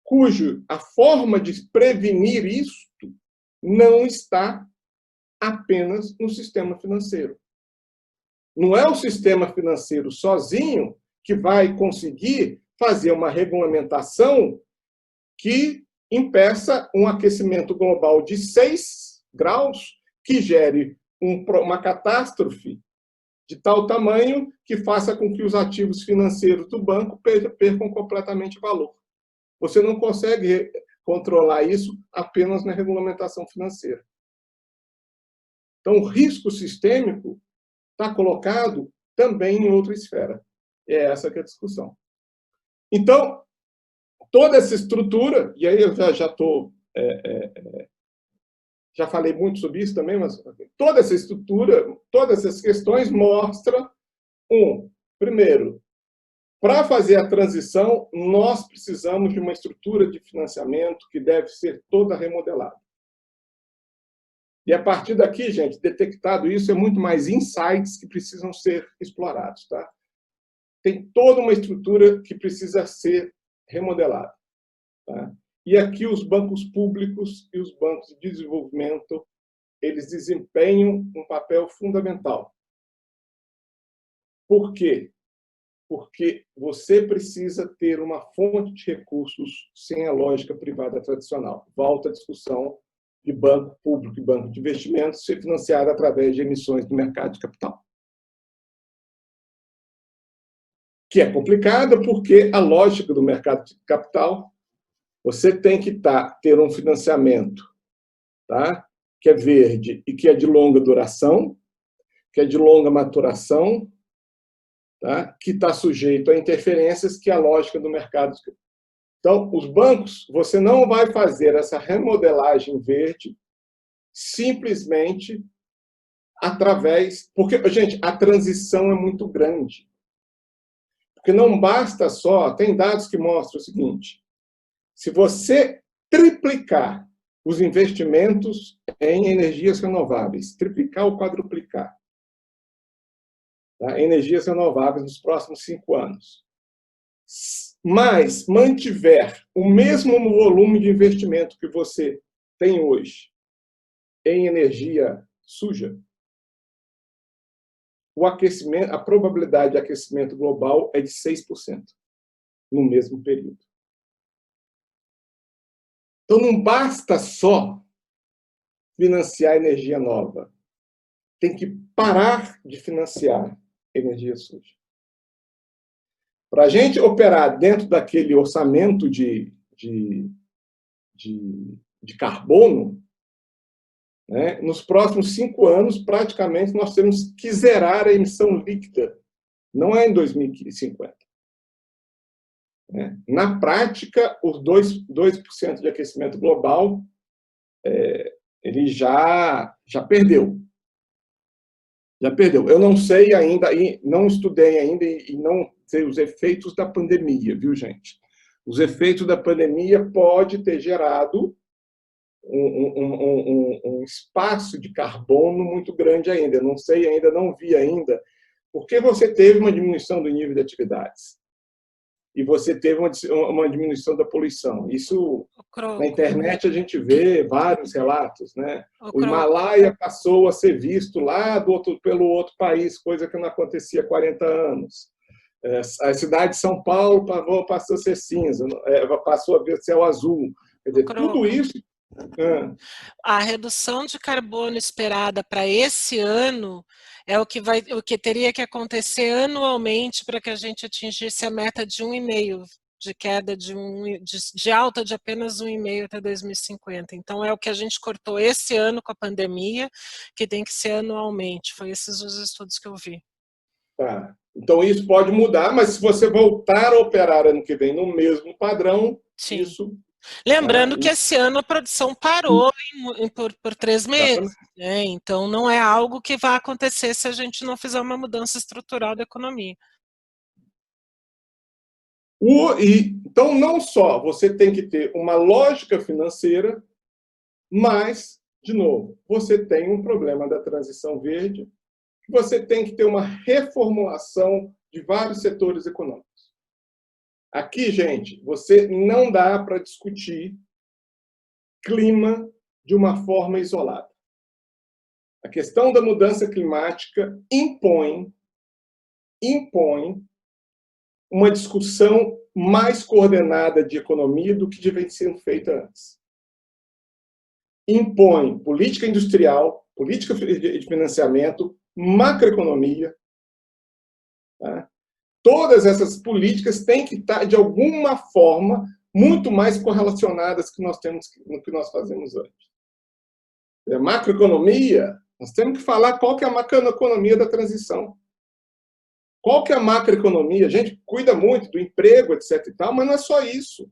S2: cuja a forma de prevenir isso não está apenas no sistema financeiro. Não é o sistema financeiro sozinho que vai conseguir fazer uma regulamentação que impeça um aquecimento global de 6 graus, que gere uma catástrofe de tal tamanho que faça com que os ativos financeiros do banco percam completamente valor. Você não consegue controlar isso apenas na regulamentação financeira. Então, o risco sistêmico está colocado também em outra esfera. É essa que é a discussão. Então, toda essa estrutura, e aí eu já falei muito sobre isso também, mas toda essa estrutura, todas essas questões mostram, primeiro, Para fazer a transição, nós precisamos de uma estrutura de financiamento que deve ser toda remodelada. E a partir daqui, gente, detectado isso, é muito mais insights que precisam ser explorados. Tá? Tem toda uma estrutura que precisa ser remodelada. Tá? E aqui os bancos públicos e os bancos de desenvolvimento, eles desempenham um papel fundamental. Por quê? Porque você precisa ter uma fonte de recursos sem a lógica privada tradicional. Volta à discussão de banco público e banco de investimentos ser financiado através de emissões do mercado de capital. Que é complicada porque a lógica do mercado de capital, você tem que ter um financiamento, tá? Que é verde e que é de longa duração, que é de longa maturação, tá? Que está sujeito a interferências, que é a lógica do mercado. Então, os bancos, você não vai fazer essa remodelagem verde simplesmente através... Porque, gente, a transição é muito grande. Porque não basta só... Tem dados que mostram o seguinte, se você triplicar os investimentos em energias renováveis, triplicar ou quadruplicar, tá? Energias renováveis nos próximos 5 anos, mas mantiver o mesmo volume de investimento que você tem hoje em energia suja, o aquecimento, a probabilidade de aquecimento global é de 6% no mesmo período. Então, não basta só financiar energia nova. Tem que parar de financiar energia suja. Para a gente operar dentro daquele orçamento de carbono, né, nos próximos 5 anos, praticamente, nós temos que zerar a emissão líquida. Não é em 2050. Na prática, os 2% de aquecimento global, ele já perdeu. Já perdeu. Eu não sei ainda, e não estudei ainda, e não sei os efeitos da pandemia, viu, gente? Os efeitos da pandemia pode ter gerado um espaço de carbono muito grande ainda. Eu não sei ainda, não vi ainda, porque você teve uma diminuição do nível de atividades. E você teve uma diminuição da poluição. Isso, na internet, a gente vê vários relatos, né? O Himalaia passou a ser visto lá pelo outro país, coisa que não acontecia há 40 anos. A cidade de São Paulo passou a ser cinza, passou a ver céu azul. Quer dizer, tudo isso...
S3: A redução de carbono esperada para esse ano é o que teria que acontecer anualmente para que a gente atingisse a meta de 1,5, de queda de alta de apenas 1,5 até 2050. Então, é o que a gente cortou esse ano com a pandemia, que tem que ser anualmente. Foi esses os estudos que eu vi.
S2: Tá. Então, isso pode mudar, mas se você voltar a operar ano que vem no mesmo padrão,
S3: sim,
S2: isso...
S3: Lembrando que esse ano a produção parou por 3 meses, né? Então não é algo que vai acontecer se a gente não fizer uma mudança estrutural da economia.
S2: Então, não só você tem que ter uma lógica financeira, mas, de novo, você tem um problema da transição verde, você tem que ter uma reformulação de vários setores econômicos. Aqui, gente, você não dá para discutir clima de uma forma isolada. A questão da mudança climática impõe uma discussão mais coordenada de economia do que vem sendo feita antes. Impõe política industrial, política de financiamento, macroeconomia. Tá? Todas essas políticas têm que estar, de alguma forma, muito mais correlacionadas que nós temos no que nós fazemos hoje. A macroeconomia, nós temos que falar qual que é a macroeconomia da transição. Qual que é a macroeconomia? A gente cuida muito do emprego, etc. e tal, mas não é só isso.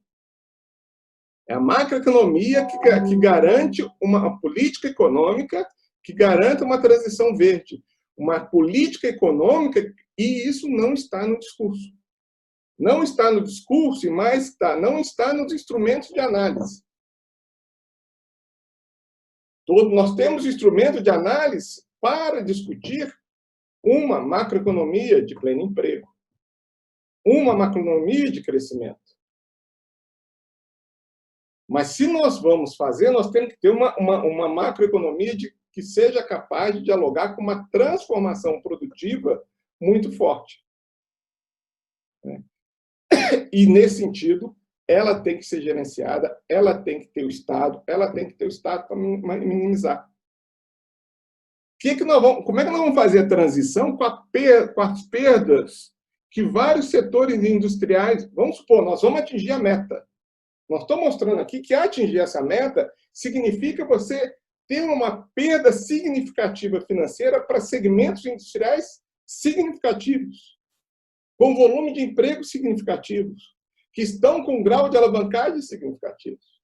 S2: É a macroeconomia que garante uma política econômica que garanta uma transição verde. Uma política econômica, e isso não está no discurso. Não está no discurso, mas não está nos instrumentos de análise. Nós temos instrumento de análise para discutir uma macroeconomia de pleno emprego, uma macroeconomia de crescimento. Mas se nós vamos fazer, nós temos que ter uma macroeconomia que seja capaz de dialogar com uma transformação produtiva muito forte. E, nesse sentido, ela tem que ser gerenciada, ela tem que ter o Estado para minimizar. Como é que nós vamos fazer a transição com as perdas que vários setores industriais... Vamos supor, nós vamos atingir a meta. Nós estamos mostrando aqui que atingir essa meta significa você ter uma perda significativa financeira para segmentos industriais significativos, com volume de empregos significativos, que estão com grau de alavancagem significativos.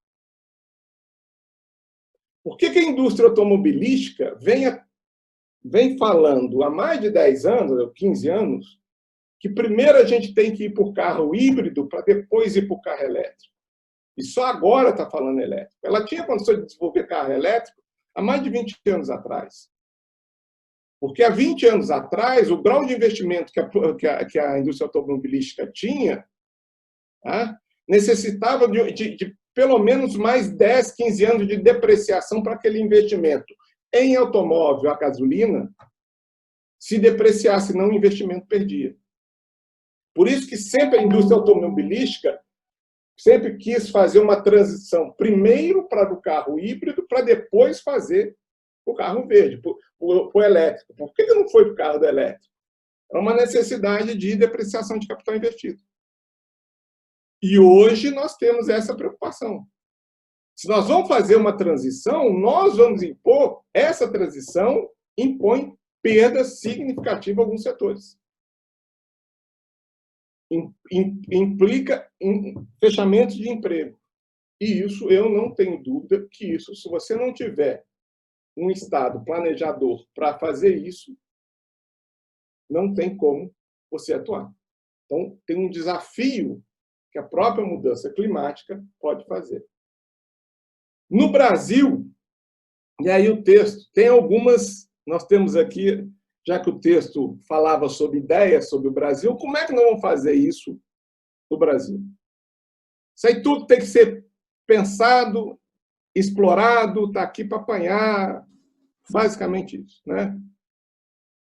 S2: Por que a indústria automobilística vem falando há mais de 10 anos, 15 anos, que primeiro a gente tem que ir por carro híbrido para depois ir por carro elétrico? E só agora está falando elétrico. Ela tinha condição de desenvolver carro elétrico há mais de 20 anos atrás. Porque há 20 anos atrás, o grau de investimento que a indústria automobilística tinha necessitava de pelo menos mais 10, 15 anos de depreciação para aquele investimento. Em automóvel, a gasolina, se depreciasse, não, o investimento perdia. Por isso que sempre a indústria automobilística sempre quis fazer uma transição primeiro para o carro híbrido, para depois fazer o carro verde, para o elétrico. Por que não foi para o carro do elétrico? Era uma necessidade de depreciação de capital investido. E hoje nós temos essa preocupação. Se nós vamos fazer uma transição, nós vamos impor, essa transição impõe perdas significativas em alguns setores. Implica em fechamento de emprego. E isso, eu não tenho dúvida que isso, se você não tiver um Estado planejador para fazer isso, não tem como você atuar. Então, tem um desafio que a própria mudança climática pode fazer. No Brasil, e aí o texto, tem algumas, nós temos aqui, já que o texto falava sobre ideias sobre o Brasil, como é que nós vamos fazer isso no Brasil? Isso aí tudo tem que ser pensado, explorado, está aqui para apanhar, basicamente isso, né?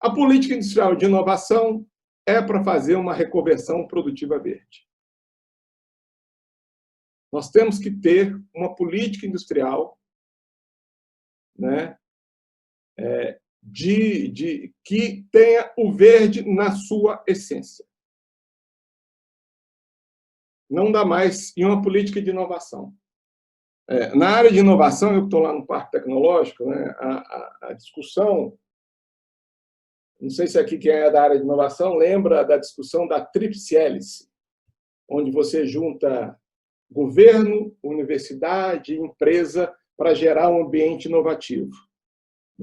S2: A política industrial de inovação é para fazer uma reconversão produtiva verde. Nós temos que ter uma política industrial, né, que tenha o verde na sua essência. Não dá mais em uma política de inovação. Na área de inovação, eu estou lá no Parque Tecnológico, né, a discussão, não sei se aqui quem é da área de inovação lembra da discussão da tríplice hélice, onde você junta governo, universidade e empresa para gerar um ambiente inovativo.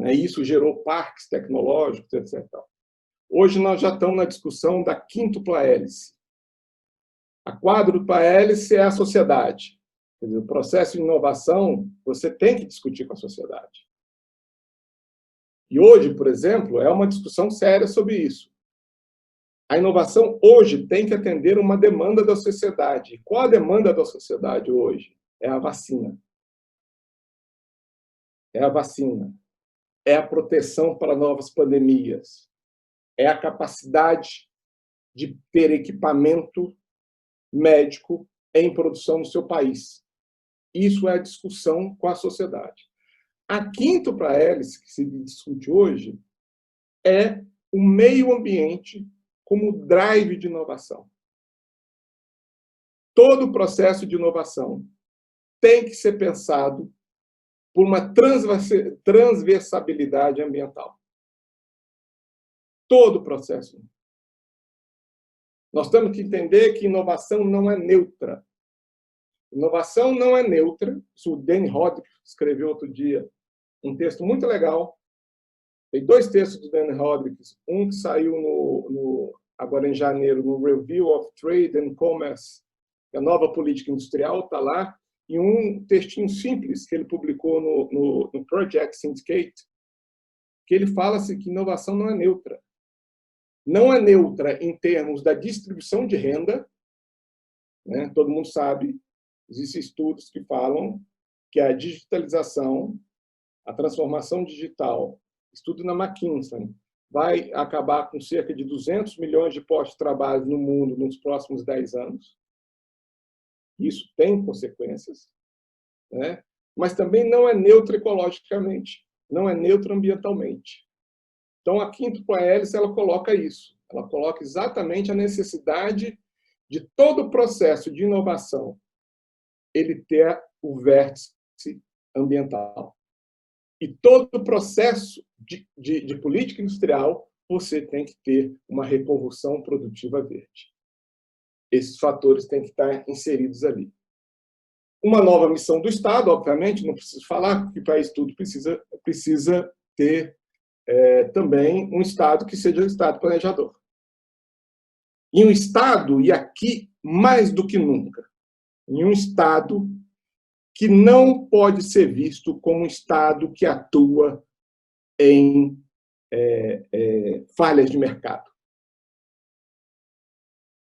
S2: Isso gerou parques tecnológicos, etc. Hoje nós já estamos na discussão da quíntupla hélice. A quádrupla hélice é a sociedade. Quer dizer, o processo de inovação você tem que discutir com a sociedade. E hoje, por exemplo, é uma discussão séria sobre isso. A inovação hoje tem que atender uma demanda da sociedade. Qual a demanda da sociedade hoje? É a vacina. É a vacina. É a proteção para novas pandemias. É a capacidade de ter equipamento médico em produção no seu país. Isso é a discussão com a sociedade. A quíntupla hélice que se discute hoje é o meio ambiente como drive de inovação. Todo o processo de inovação tem que ser pensado por uma transversalidade ambiental. Todo o processo. Nós temos que entender que inovação não é neutra. Inovação não é neutra. O Danny Rodrik escreveu outro dia um texto muito legal. Tem 2 textos do Danny Rodrik. Um que saiu no agora em janeiro, no Review of Trade and Commerce, a nova política industrial, está lá, e um textinho simples que ele publicou no Project Syndicate, que ele fala assim, que inovação não é neutra. Não é neutra em termos da distribuição de renda, né? Todo mundo sabe, existem estudos que falam que a digitalização, a transformação digital, estudo na McKinsey, vai acabar com cerca de 200 milhões de postos de trabalho no mundo nos próximos 10 anos. Isso tem consequências, né? Mas também não é neutra ecologicamente, não é neutra ambientalmente. Então, a quinta hélice ela coloca isso. Ela coloca exatamente a necessidade de todo o processo de inovação ele ter o vértice ambiental. E todo o processo de política industrial você tem que ter uma reconversão produtiva verde. Esses fatores têm que estar inseridos ali. Uma nova missão do Estado, obviamente, não preciso falar, porque para isso tudo precisa ter também um Estado que seja um Estado planejador. E um Estado, e aqui mais do que nunca, em um Estado que não pode ser visto como um Estado que atua em falhas de mercado.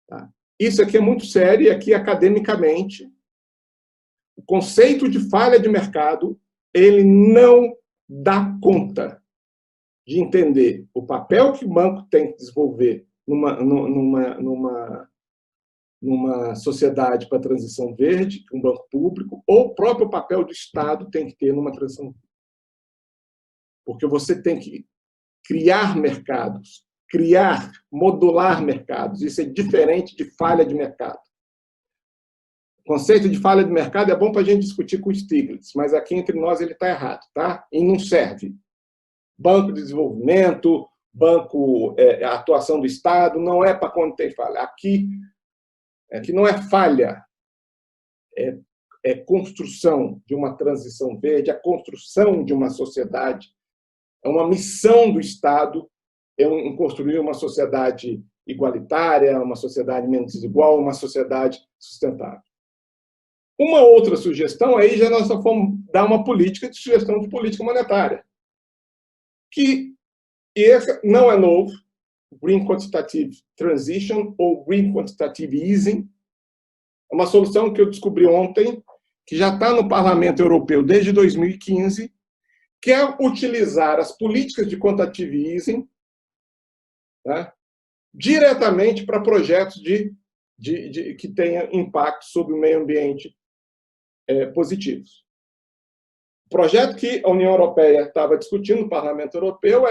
S2: Tá? Isso aqui é muito sério, e aqui, academicamente, o conceito de falha de mercado ele não dá conta de entender o papel que o banco tem que desenvolver numa sociedade para a transição verde, um banco público, ou o próprio papel do Estado tem que ter numa transição verde. Porque você tem que criar mercados, modular mercados. Isso é diferente de falha de mercado. O conceito de falha de mercado é bom para a gente discutir com o Stiglitz, mas aqui entre nós ele está errado, tá? E não serve. Banco de desenvolvimento, a atuação do Estado, não é para quando tem falha. Aqui não é falha, é construção de uma transição verde, a construção de uma sociedade, é uma missão do Estado em construir uma sociedade igualitária, uma sociedade menos desigual, uma sociedade sustentável. Uma outra sugestão, aí já nós só fomos dar uma sugestão de política monetária, que esse não é novo, Green Quantitative Transition ou Green Quantitative Easing. É uma solução que eu descobri ontem, que já está no Parlamento Europeu desde 2015, que é utilizar as políticas de Quantitative Easing, tá, diretamente para projetos que tenham impacto sobre o meio ambiente positivos. O projeto que a União Europeia estava discutindo no Parlamento Europeu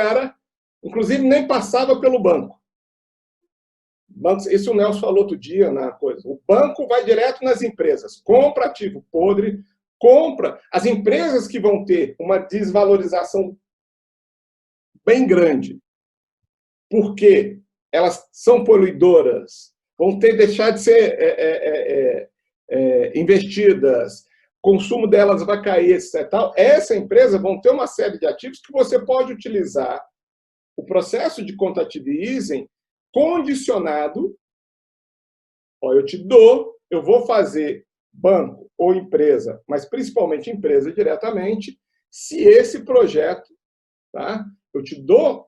S2: inclusive, nem passava pelo banco. Isso o Nelson falou outro dia na coisa. O banco vai direto nas empresas, compra ativo podre, compra. As empresas que vão ter uma desvalorização bem grande, porque elas são poluidoras, vão ter que deixar de ser investidas, o consumo delas vai cair, etc. Essa empresa vão ter uma série de ativos que você pode utilizar o processo de quantitative easing condicionado. Eu vou fazer banco ou empresa, mas principalmente empresa diretamente, se esse projeto, tá? Eu te dou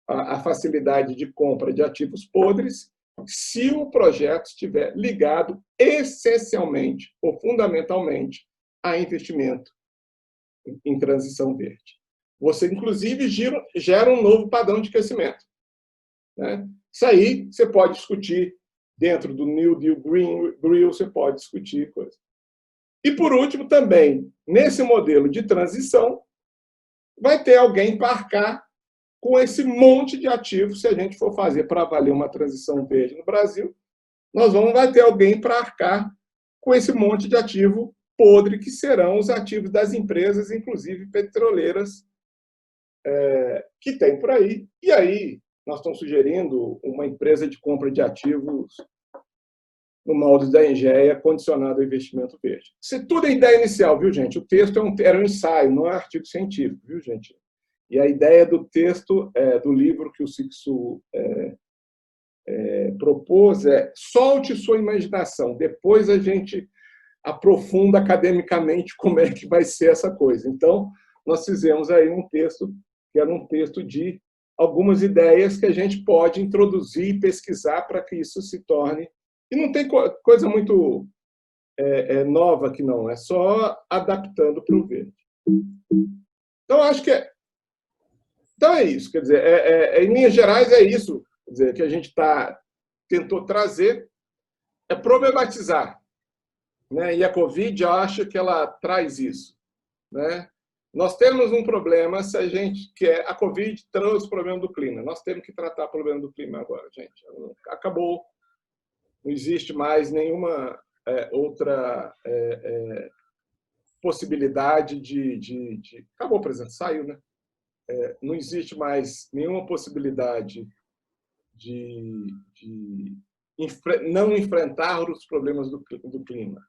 S2: a facilidade de compra de ativos podres se o projeto estiver ligado essencialmente ou fundamentalmente a investimento em transição verde. Você, inclusive, gera um novo padrão de crescimento, né? Isso aí você pode discutir dentro do New Deal Green Deal, você pode discutir coisas. E, por último, também, nesse modelo de transição, vai ter alguém para arcar com esse monte de ativos, se a gente for fazer para valer uma transição verde no Brasil, vai ter alguém para arcar com esse monte de ativo podre, que serão os ativos das empresas, inclusive petroleiras, que tem por aí. E aí, nós estamos sugerindo uma empresa de compra de ativos no molde da Engeia, condicionado ao investimento verde. Isso tudo é ideia inicial, viu, gente? O texto era um ensaio, não é artigo científico, viu, gente? E a ideia do texto, do livro que o Sixu propôs é: solte sua imaginação, depois a gente aprofunda academicamente como é que vai ser essa coisa. Então, nós fizemos aí um texto que era um texto de algumas ideias que a gente pode introduzir e pesquisar para que isso se torne... E não tem coisa muito nova aqui, não. É só adaptando para o verde. Então, acho que então é isso. Quer dizer, em linhas gerais, é isso, quer dizer, que a gente tentou trazer, é problematizar. Né? E a Covid, eu acho que ela traz isso. Né? Nós temos um problema se a gente quer... A Covid trouxe o problema do clima. Nós temos que tratar o problema do clima agora, gente. Acabou. Não existe mais nenhuma outra possibilidade de... Acabou, por exemplo, saiu, né? Não existe mais nenhuma possibilidade de não enfrentar os problemas do clima.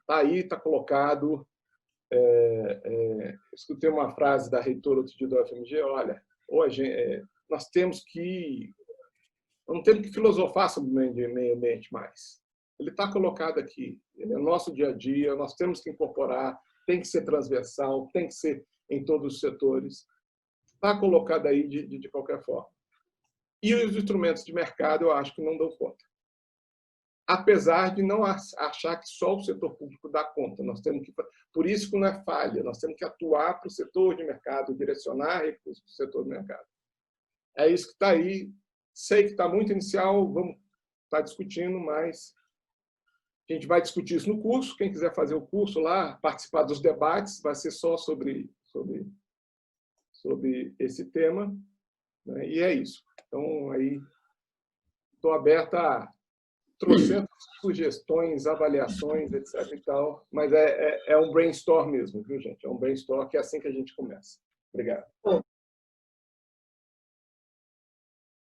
S2: Está aí, está colocado. Escutei uma frase da reitora outro dia do UFMG: olha, nós temos que... não temos que filosofar sobre o meio ambiente mais. Ele está colocado aqui, ele é o nosso dia a dia, nós temos que incorporar, tem que ser transversal, tem que ser em todos os setores. Está colocado aí de qualquer forma. E os instrumentos de mercado, eu acho que não dão conta. Apesar de não achar que só o setor público dá conta. Nós temos que... Por isso que não é falha, nós temos que atuar para o setor de mercado, direcionar recursos para o setor de mercado. É isso que está aí. Sei que está muito inicial, vamos estar discutindo, mas a gente vai discutir isso no curso. Quem quiser fazer o curso lá, participar dos debates, vai ser só sobre esse tema. Né? E é isso. Então, aí, estou aberta a trocentas sugestões, avaliações, etc. e tal, mas é um brainstorm mesmo, viu, gente? É um brainstorm que é assim que a gente começa. Obrigado.
S1: Bom,